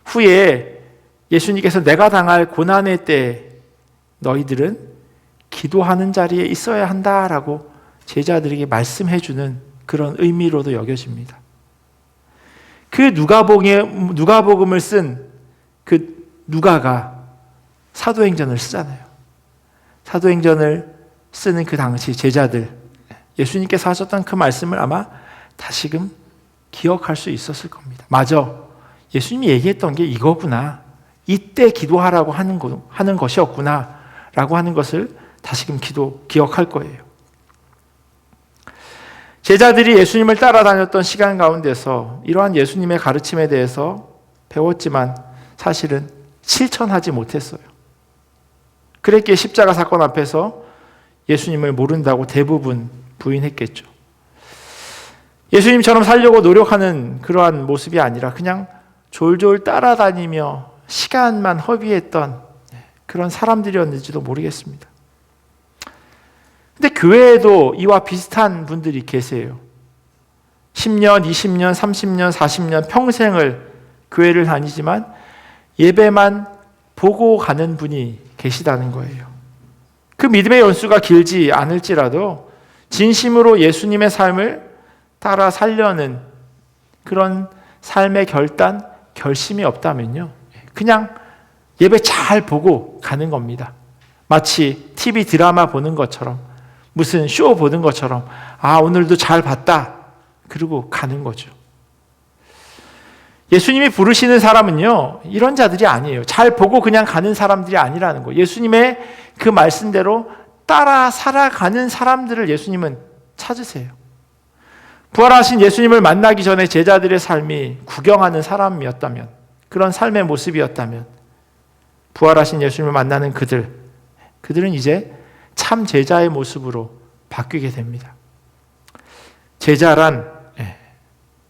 후에 예수님께서 내가 당할 고난의 때 너희들은 기도하는 자리에 있어야 한다라고 제자들에게 말씀해주는 그런 의미로도 여겨집니다. 그 누가복음을 쓴 그 누가가 사도행전을 쓰잖아요. 사도행전을 쓰는 그 당시 제자들, 예수님께서 하셨던 그 말씀을 아마 다시금 기억할 수 있었을 겁니다. 맞아, 예수님이 얘기했던 게 이거구나, 이때 기도하라고 하는 것이었구나 라고 하는 것을 다시금 기억할 거예요. 제자들이 예수님을 따라다녔던 시간 가운데서 이러한 예수님의 가르침에 대해서 배웠지만 사실은 실천하지 못했어요. 그랬기에 십자가 사건 앞에서 예수님을 모른다고 대부분 부인했겠죠. 예수님처럼 살려고 노력하는 그러한 모습이 아니라 그냥 졸졸 따라다니며 시간만 허비했던 그런 사람들이었는지도 모르겠습니다. 근데 교회에도 이와 비슷한 분들이 계세요. 10년, 20년, 30년, 40년 평생을 교회를 다니지만 예배만 보고 가는 분이 계시다는 거예요. 그 믿음의 연수가 길지 않을지라도 진심으로 예수님의 삶을 따라 살려는 그런 삶의 결심이 없다면요, 그냥 예배 잘 보고 가는 겁니다. 마치 TV 드라마 보는 것처럼, 무슨 쇼 보는 것처럼, 아, 오늘도 잘 봤다, 그러고 가는 거죠. 예수님이 부르시는 사람은요, 이런 자들이 아니에요. 잘 보고 그냥 가는 사람들이 아니라는 거예요. 예수님의 그 말씀대로 따라 살아가는 사람들을 예수님은 찾으세요. 부활하신 예수님을 만나기 전에 제자들의 삶이 구경하는 사람이었다면, 그런 삶의 모습이었다면, 부활하신 예수님을 만나는 그들은 이제 참 제자의 모습으로 바뀌게 됩니다. 제자란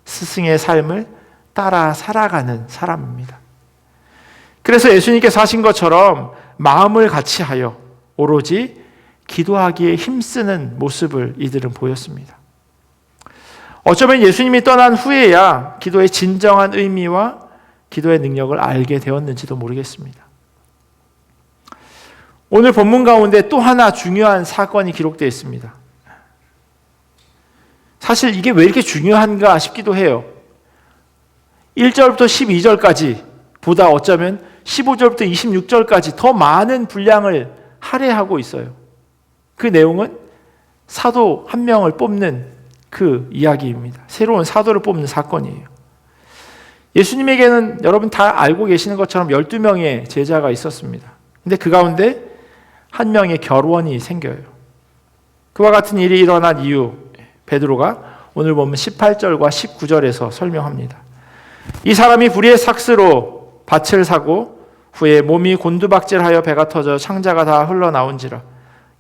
스승의 삶을 따라 살아가는 사람입니다. 그래서 예수님께서 하신 것처럼 마음을 같이하여 오로지 기도하기에 힘쓰는 모습을 이들은 보였습니다. 어쩌면 예수님이 떠난 후에야 기도의 진정한 의미와 기도의 능력을 알게 되었는지도 모르겠습니다. 오늘 본문 가운데 또 하나 중요한 사건이 기록되어 있습니다. 사실 이게 왜 이렇게 중요한가 싶기도 해요. 1절부터 12절까지 보다 어쩌면 15절부터 26절까지 더 많은 분량을 할애하고 있어요. 그 내용은 사도 한 명을 뽑는 그 이야기입니다. 새로운 사도를 뽑는 사건이에요. 예수님에게는 여러분 다 알고 계시는 것처럼 12명의 제자가 있었습니다. 근데 그 가운데 한 명의 결원이 생겨요. 그와 같은 일이 일어난 이유, 베드로가 오늘 보면 18절과 19절에서 설명합니다. 이 사람이 불의의 삭스로 밭을 사고 후에 몸이 곤두박질하여 배가 터져 창자가 다 흘러나온지라.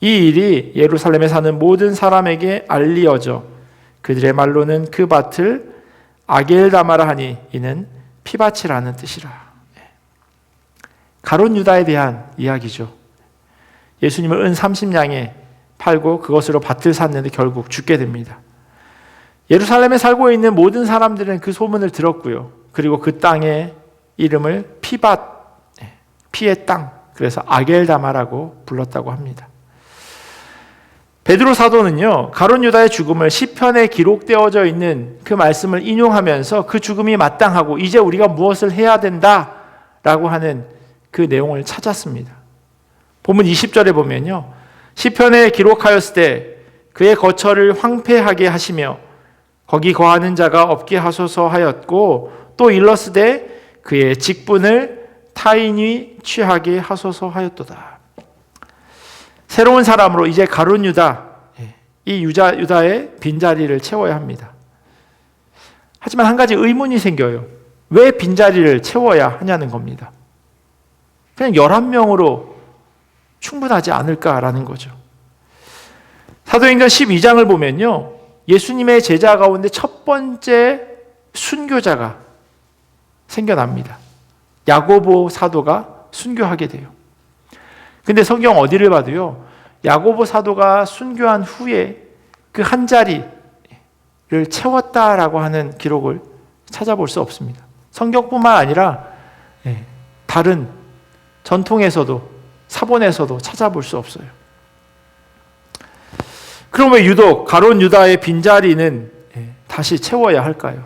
이 일이 예루살렘에 사는 모든 사람에게 알리어져 그들의 말로는 그 밭을 아겔다마라 하니 이는 피밭이라는 뜻이라. 가룟 유다에 대한 이야기죠. 예수님을 은 30냥에 팔고 그것으로 밭을 샀는데 결국 죽게 됩니다. 예루살렘에 살고 있는 모든 사람들은 그 소문을 들었고요. 그리고 그 땅의 이름을 피밭, 피의 땅, 그래서 아겔다마라고 불렀다고 합니다. 베드로 사도는요, 가룟 유다의 죽음을 시편에 기록되어져 있는 그 말씀을 인용하면서 그 죽음이 마땅하고 이제 우리가 무엇을 해야 된다라고 하는 그 내용을 찾았습니다. 본문 20절에 보면요, 시편에 기록하였을 때 그의 거처를 황폐하게 하시며 거기 거하는 자가 없게 하소서 하였고 또 일렀으되 그의 직분을 타인이 취하게 하소서 하였도다. 새로운 사람으로 이제 가룟 유다, 이 유다의 빈자리를 채워야 합니다. 하지만 한 가지 의문이 생겨요. 왜 빈자리를 채워야 하냐는 겁니다. 그냥 11명으로 충분하지 않을까라는 거죠. 사도행전 12장을 보면요, 예수님의 제자 가운데 첫 번째 순교자가 생겨납니다. 야고보 사도가 순교하게 돼요. 근데 성경 어디를 봐도요, 야고보 사도가 순교한 후에 그 한 자리를 채웠다라고 하는 기록을 찾아볼 수 없습니다. 성경뿐만 아니라 다른 전통에서도 사본에서도 찾아볼 수 없어요. 그럼 왜 유독 가룟 유다의 빈자리는 다시 채워야 할까요?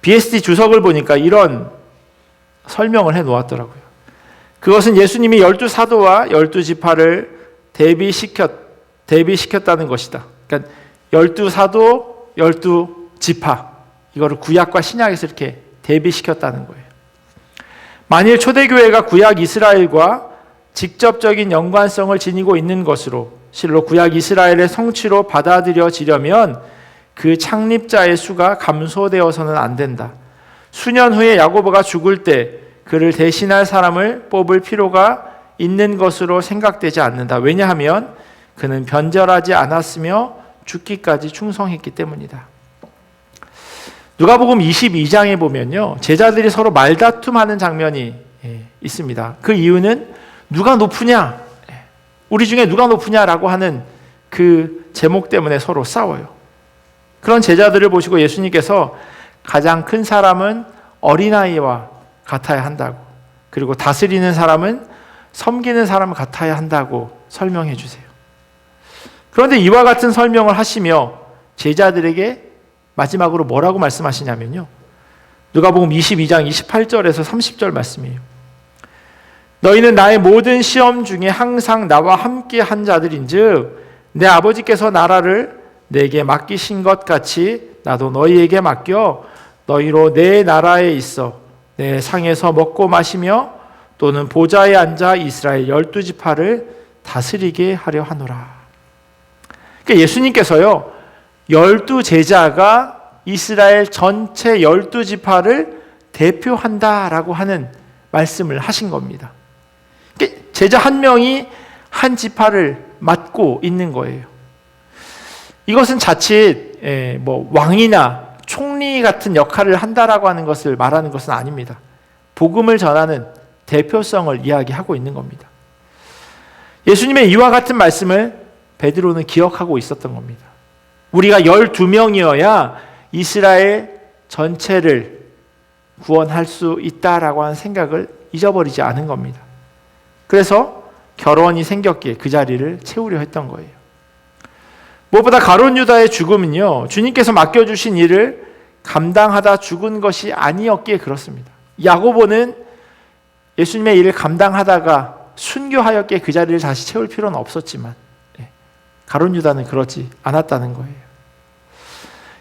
BSD 주석을 보니까 이런 설명을 해 놓았더라고요. 그것은 예수님이 12사도와 12지파를 대비시켰다는 것이다. 그러니까 12사도, 12지파, 이거를 구약과 신약에서 이렇게 대비시켰다는 거예요. 만일 초대교회가 구약 이스라엘과 직접적인 연관성을 지니고 있는 것으로 실로 구약 이스라엘의 성취로 받아들여지려면 그 창립자의 수가 감소되어서는 안 된다. 수년 후에 야고보가 죽을 때 그를 대신할 사람을 뽑을 필요가 있는 것으로 생각되지 않는다. 왜냐하면 그는 변절하지 않았으며 죽기까지 충성했기 때문이다. 누가복음 22장에 보면요, 제자들이 서로 말다툼하는 장면이 있습니다. 그 이유는 누가 높으냐, 우리 중에 누가 높으냐라고 하는 그 제목 때문에 서로 싸워요. 그런 제자들을 보시고 예수님께서 가장 큰 사람은 어린아이와 같아야 한다고, 그리고 다스리는 사람은 섬기는 사람 같아야 한다고 설명해 주세요. 그런데 이와 같은 설명을 하시며 제자들에게 마지막으로 뭐라고 말씀하시냐면요, 누가복음 22장 28절에서 30절 말씀이에요. 너희는 나의 모든 시험 중에 항상 나와 함께 한 자들인즉 내 아버지께서 나라를 내게 맡기신 것 같이 나도 너희에게 맡겨 너희로 내 나라에 있어 내 상에서 먹고 마시며 또는 보좌에 앉아 이스라엘 12지파를 다스리게 하려 하노라. 그러니까 예수님께서요, 12제자가 이스라엘 전체 12지파를 대표한다라고 하는 말씀을 하신 겁니다. 그러니까 제자 한 명이 한 지파를 맡고 있는 거예요. 이것은 자칫 왕이나 총리 같은 역할을 한다라고 하는 것을 말하는 것은 아닙니다. 복음을 전하는 대표성을 이야기하고 있는 겁니다. 예수님의 이와 같은 말씀을 베드로는 기억하고 있었던 겁니다. 우리가 12명이어야 이스라엘 전체를 구원할 수 있다라고 하는 생각을 잊어버리지 않은 겁니다. 그래서 결혼이 생겼기에 그 자리를 채우려 했던 거예요. 무엇보다 가룟 유다의 죽음은요, 주님께서 맡겨주신 일을 감당하다 죽은 것이 아니었기에 그렇습니다. 야고보는 예수님의 일을 감당하다가 순교하였기에 그 자리를 다시 채울 필요는 없었지만 가룟 유다는 그렇지 않았다는 거예요.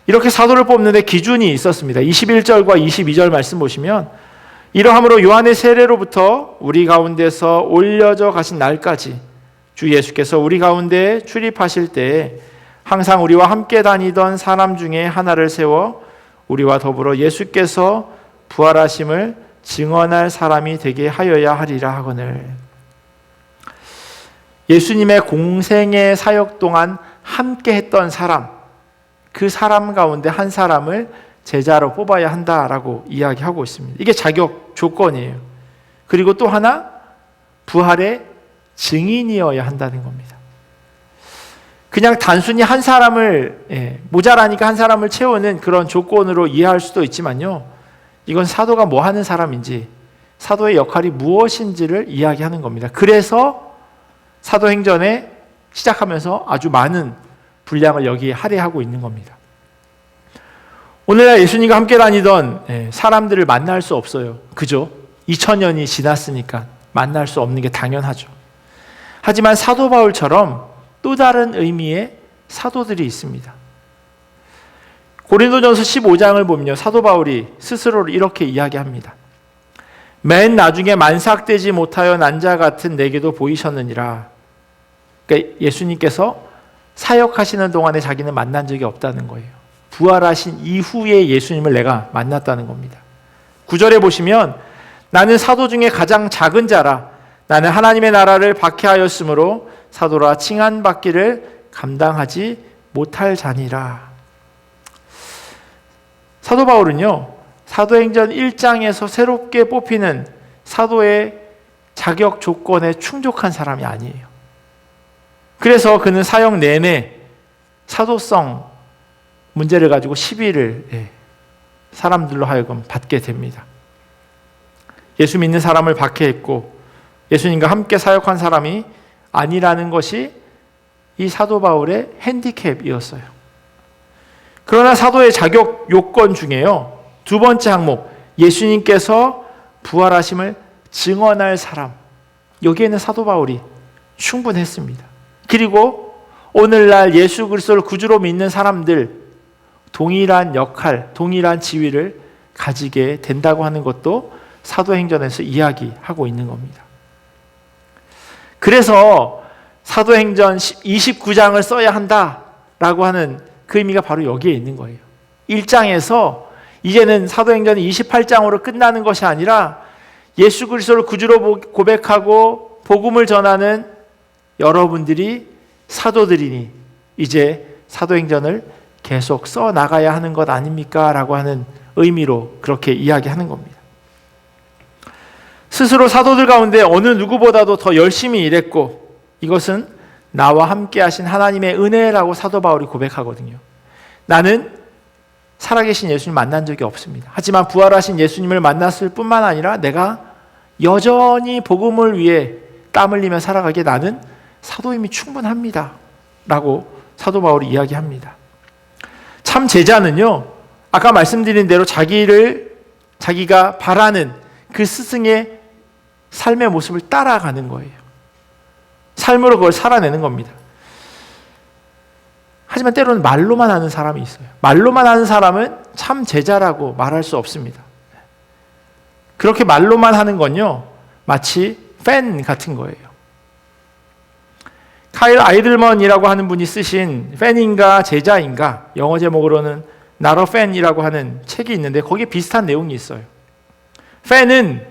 이렇게 사도를 뽑는데 기준이 있었습니다. 21절과 22절 말씀 보시면 이러함으로 요한의 세례로부터 우리 가운데서 올려져 가신 날까지 주 예수께서 우리 가운데 출입하실 때에 항상 우리와 함께 다니던 사람 중에 하나를 세워 우리와 더불어 예수께서 부활하심을 증언할 사람이 되게 하여야 하리라 하거늘. 예수님의 공생의 사역 동안 함께 했던 사람, 그 사람 가운데 한 사람을 제자로 뽑아야 한다라고 이야기하고 있습니다. 이게 자격 조건이에요. 그리고 또 하나, 부활의 증인이어야 한다는 겁니다. 그냥 단순히 한 사람을 모자라니까 한 사람을 채우는 그런 조건으로 이해할 수도 있지만요, 이건 사도가 뭐 하는 사람인지, 사도의 역할이 무엇인지를 이야기하는 겁니다. 그래서 사도행전에 시작하면서 아주 많은 분량을 여기에 할애하고 있는 겁니다. 오늘날 예수님과 함께 다니던 사람들을 만날 수 없어요. 그죠? 2000년이 지났으니까 만날 수 없는 게 당연하죠. 하지만 사도 바울처럼 또 다른 의미의 사도들이 있습니다. 고린도전서 15장을 보면요, 사도 바울이 스스로를 이렇게 이야기합니다. 맨 나중에 만삭되지 못하여 난 자 같은 내게도 보이셨느니라. 그러니까 예수님께서 사역하시는 동안에 자기는 만난 적이 없다는 거예요. 부활하신 이후에 예수님을 내가 만났다는 겁니다. 9절에 보시면 나는 사도 중에 가장 작은 자라. 나는 하나님의 나라를 박해하였으므로 사도라 칭한받기를 감당하지 못할 자니라. 사도 바울은요, 사도행전 1장에서 새롭게 뽑히는 사도의 자격 조건에 충족한 사람이 아니에요. 그래서 그는 사역 내내 사도성 문제를 가지고 시비를 사람들로 하여금 받게 됩니다. 예수 믿는 사람을 박해했고 예수님과 함께 사역한 사람이 아니라는 것이 이 사도 바울의 핸디캡이었어요. 그러나 사도의 자격 요건 중에요, 두 번째 항목, 예수님께서 부활하심을 증언할 사람, 여기에는 사도 바울이 충분했습니다. 그리고 오늘날 예수 그리스도를 구주로 믿는 사람들 동일한 역할, 동일한 지위를 가지게 된다고 하는 것도 사도행전에서 이야기하고 있는 겁니다. 그래서 사도행전 29장을 써야 한다라고 하는 그 의미가 바로 여기에 있는 거예요. 1장에서 이제는 사도행전이 28장으로 끝나는 것이 아니라 예수 그리스도를 구주로 고백하고 복음을 전하는 여러분들이 사도들이니 이제 사도행전을 계속 써 나가야 하는 것 아닙니까? 라고 하는 의미로 그렇게 이야기하는 겁니다. 스스로 사도들 가운데 어느 누구보다도 더 열심히 일했고 이것은 나와 함께 하신 하나님의 은혜라고 사도 바울이 고백하거든요. 나는 살아계신 예수님 만난 적이 없습니다. 하지만 부활하신 예수님을 만났을 뿐만 아니라 내가 여전히 복음을 위해 땀 흘리며 살아가기에 나는 사도임이 충분합니다. 라고 사도 바울이 이야기합니다. 참 제자는요, 아까 말씀드린 대로 자기가 바라는 그 스승의 삶의 모습을 따라가는 거예요. 삶으로 그걸 살아내는 겁니다. 하지만 때로는 말로만 하는 사람이 있어요. 말로만 하는 사람은 참 제자라고 말할 수 없습니다. 그렇게 말로만 하는 건요, 마치 팬 같은 거예요. 카일 아이들먼이라고 하는 분이 쓰신 팬인가 제자인가, 영어 제목으로는 Not a Fan이라고 하는 책이 있는데 거기에 비슷한 내용이 있어요. 팬은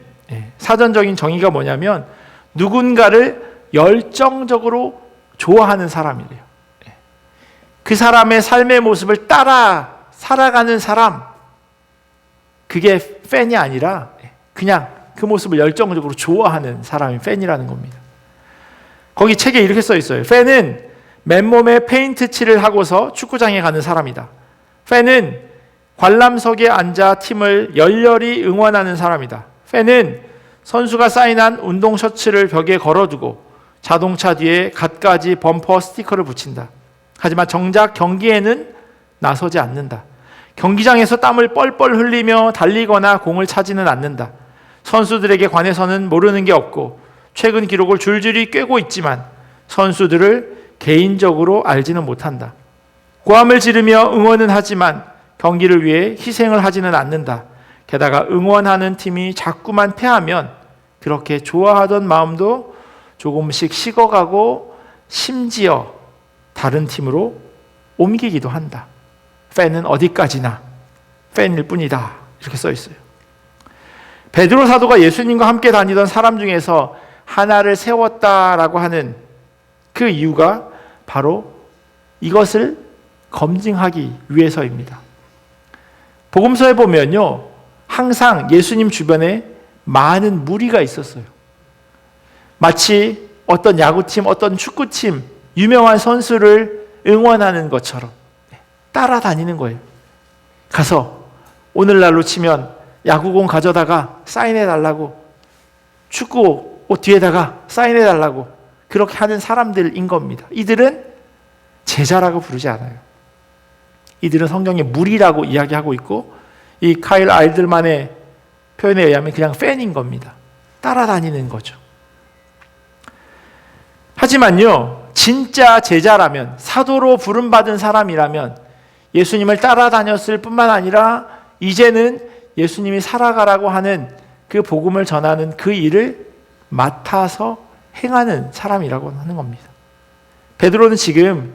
사전적인 정의가 뭐냐면 누군가를 열정적으로 좋아하는 사람이래요. 그 사람의 삶의 모습을 따라 살아가는 사람, 그게 팬이 아니라 그냥 그 모습을 열정적으로 좋아하는 사람이 팬이라는 겁니다. 거기 책에 이렇게 써 있어요. 팬은 맨몸에 페인트 칠을 하고서 축구장에 가는 사람이다. 팬은 관람석에 앉아 팀을 열렬히 응원하는 사람이다. 팬은 선수가 사인한 운동 셔츠를 벽에 걸어두고 자동차 뒤에 갖가지 범퍼 스티커를 붙인다. 하지만 정작 경기에는 나서지 않는다. 경기장에서 땀을 뻘뻘 흘리며 달리거나 공을 차지는 않는다. 선수들에게 관해서는 모르는 게 없고 최근 기록을 줄줄이 꿰고 있지만 선수들을 개인적으로 알지는 못한다. 고함을 지르며 응원은 하지만 경기를 위해 희생을 하지는 않는다. 게다가 응원하는 팀이 자꾸만 패하면 그렇게 좋아하던 마음도 조금씩 식어가고 심지어 다른 팀으로 옮기기도 한다. 팬은 어디까지나 팬일 뿐이다. 이렇게 써 있어요. 베드로 사도가 예수님과 함께 다니던 사람 중에서 하나를 세웠다라고 하는 그 이유가 바로 이것을 검증하기 위해서입니다. 복음서에 보면요, 항상 예수님 주변에 많은 무리가 있었어요. 마치 어떤 야구팀, 어떤 축구팀, 유명한 선수를 응원하는 것처럼 따라다니는 거예요. 가서 오늘날로 치면 야구공 가져다가 사인해달라고, 축구 옷 뒤에다가 사인해달라고 그렇게 하는 사람들인 겁니다. 이들은 제자라고 부르지 않아요. 이들은 성경에 무리라고 이야기하고 있고 이 카일 아이들만의 표현에 의하면 그냥 팬인 겁니다. 따라다니는 거죠. 하지만요, 진짜 제자라면, 사도로 부름받은 사람이라면 예수님을 따라다녔을 뿐만 아니라 이제는 예수님이 살아가라고 하는 그 복음을 전하는 그 일을 맡아서 행하는 사람이라고 하는 겁니다. 베드로는 지금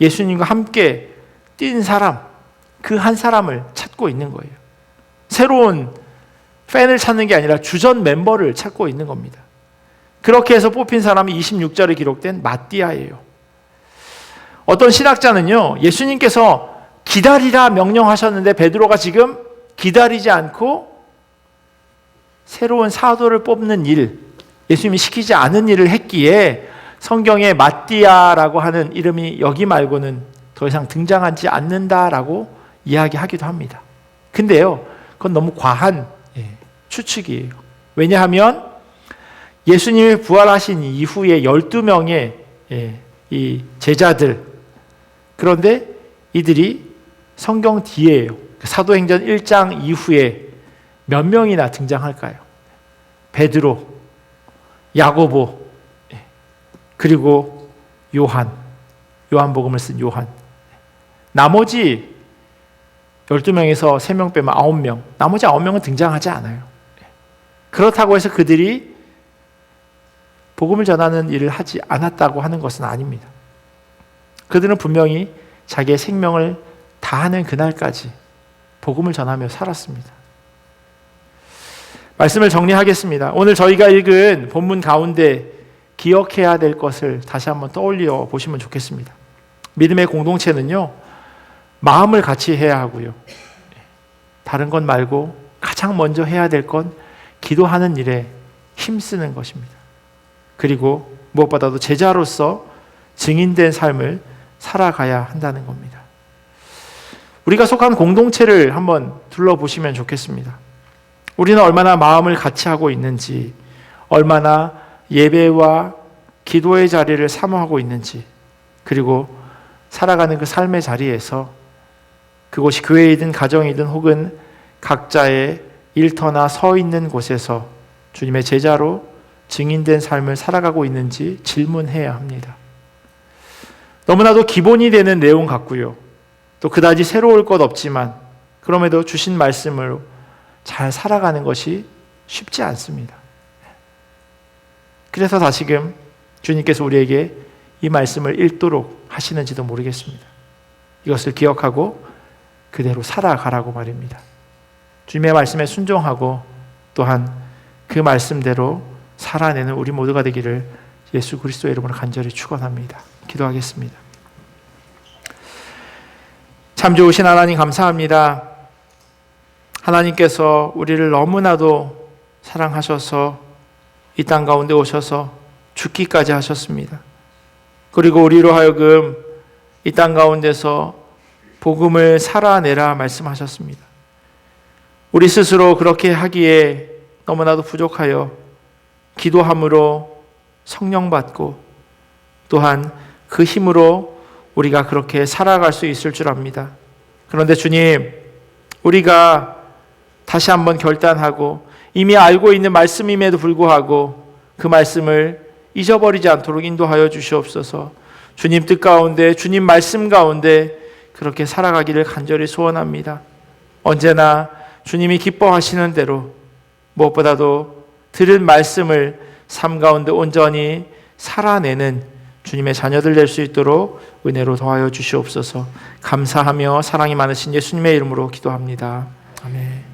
예수님과 함께 뛴 사람, 그 한 사람을 찾고 있는 거예요. 새로운 팬을 찾는 게 아니라 주전 멤버를 찾고 있는 겁니다. 그렇게 해서 뽑힌 사람이 26절에 기록된 마띠아예요. 어떤 신학자는요, 예수님께서 기다리라 명령하셨는데 베드로가 지금 기다리지 않고 새로운 사도를 뽑는 일, 예수님이 시키지 않은 일을 했기에 성경에 마띠아라고 하는 이름이 여기 말고는 더 이상 등장하지 않는다라고 이야기하기도 합니다. 근데요, 그건 너무 과한 추측이에요. 왜냐하면 예수님이 부활하신 이후에 12명의 이 제자들, 그런데 이들이 성경 뒤에요. 사도행전 1장 이후에 몇 명이나 등장할까요? 베드로, 야고보, 그리고 요한복음을 쓴 요한. 나머지 12명에서 3명 빼면 9명, 나머지 9명은 등장하지 않아요. 그렇다고 해서 그들이 복음을 전하는 일을 하지 않았다고 하는 것은 아닙니다. 그들은 분명히 자기의 생명을 다하는 그날까지 복음을 전하며 살았습니다. 말씀을 정리하겠습니다. 오늘 저희가 읽은 본문 가운데 기억해야 될 것을 다시 한번 떠올려 보시면 좋겠습니다. 믿음의 공동체는요, 마음을 같이 해야 하고요. 다른 것 말고 가장 먼저 해야 될 건 기도하는 일에 힘쓰는 것입니다. 그리고 무엇보다도 제자로서 증인된 삶을 살아가야 한다는 겁니다. 우리가 속한 공동체를 한번 둘러보시면 좋겠습니다. 우리는 얼마나 마음을 같이 하고 있는지, 얼마나 예배와 기도의 자리를 사모하고 있는지, 그리고 살아가는 그 삶의 자리에서 그곳이 교회이든 가정이든 혹은 각자의 일터나 서 있는 곳에서 주님의 제자로 증인된 삶을 살아가고 있는지 질문해야 합니다. 너무나도 기본이 되는 내용 같고요. 또 그다지 새로울 것 없지만 그럼에도 주신 말씀으로 잘 살아가는 것이 쉽지 않습니다. 그래서 다시금 주님께서 우리에게 이 말씀을 읽도록 하시는지도 모르겠습니다. 이것을 기억하고 그대로 살아가라고 말입니다. 주님의 말씀에 순종하고 또한 그 말씀대로 살아내는 우리 모두가 되기를 예수 그리스도의 이름으로 간절히 축원합니다. 기도하겠습니다. 참 좋으신 하나님 감사합니다. 하나님께서 우리를 너무나도 사랑하셔서 이 땅 가운데 오셔서 죽기까지 하셨습니다. 그리고 우리로 하여금 이 땅 가운데서 복음을 살아내라 말씀하셨습니다. 우리 스스로 그렇게 하기에 너무나도 부족하여 기도함으로 성령 받고 또한 그 힘으로 우리가 그렇게 살아갈 수 있을 줄 압니다. 그런데 주님, 우리가 다시 한번 결단하고 이미 알고 있는 말씀임에도 불구하고 그 말씀을 잊어버리지 않도록 인도하여 주시옵소서. 주님 뜻 가운데, 주님 말씀 가운데 그렇게 살아가기를 간절히 소원합니다. 언제나 주님이 기뻐하시는 대로 무엇보다도 들은 말씀을 삶 가운데 온전히 살아내는 주님의 자녀들 될 수 있도록 은혜로 도와여 주시옵소서. 감사하며 사랑이 많으신 예수님의 이름으로 기도합니다. 아멘.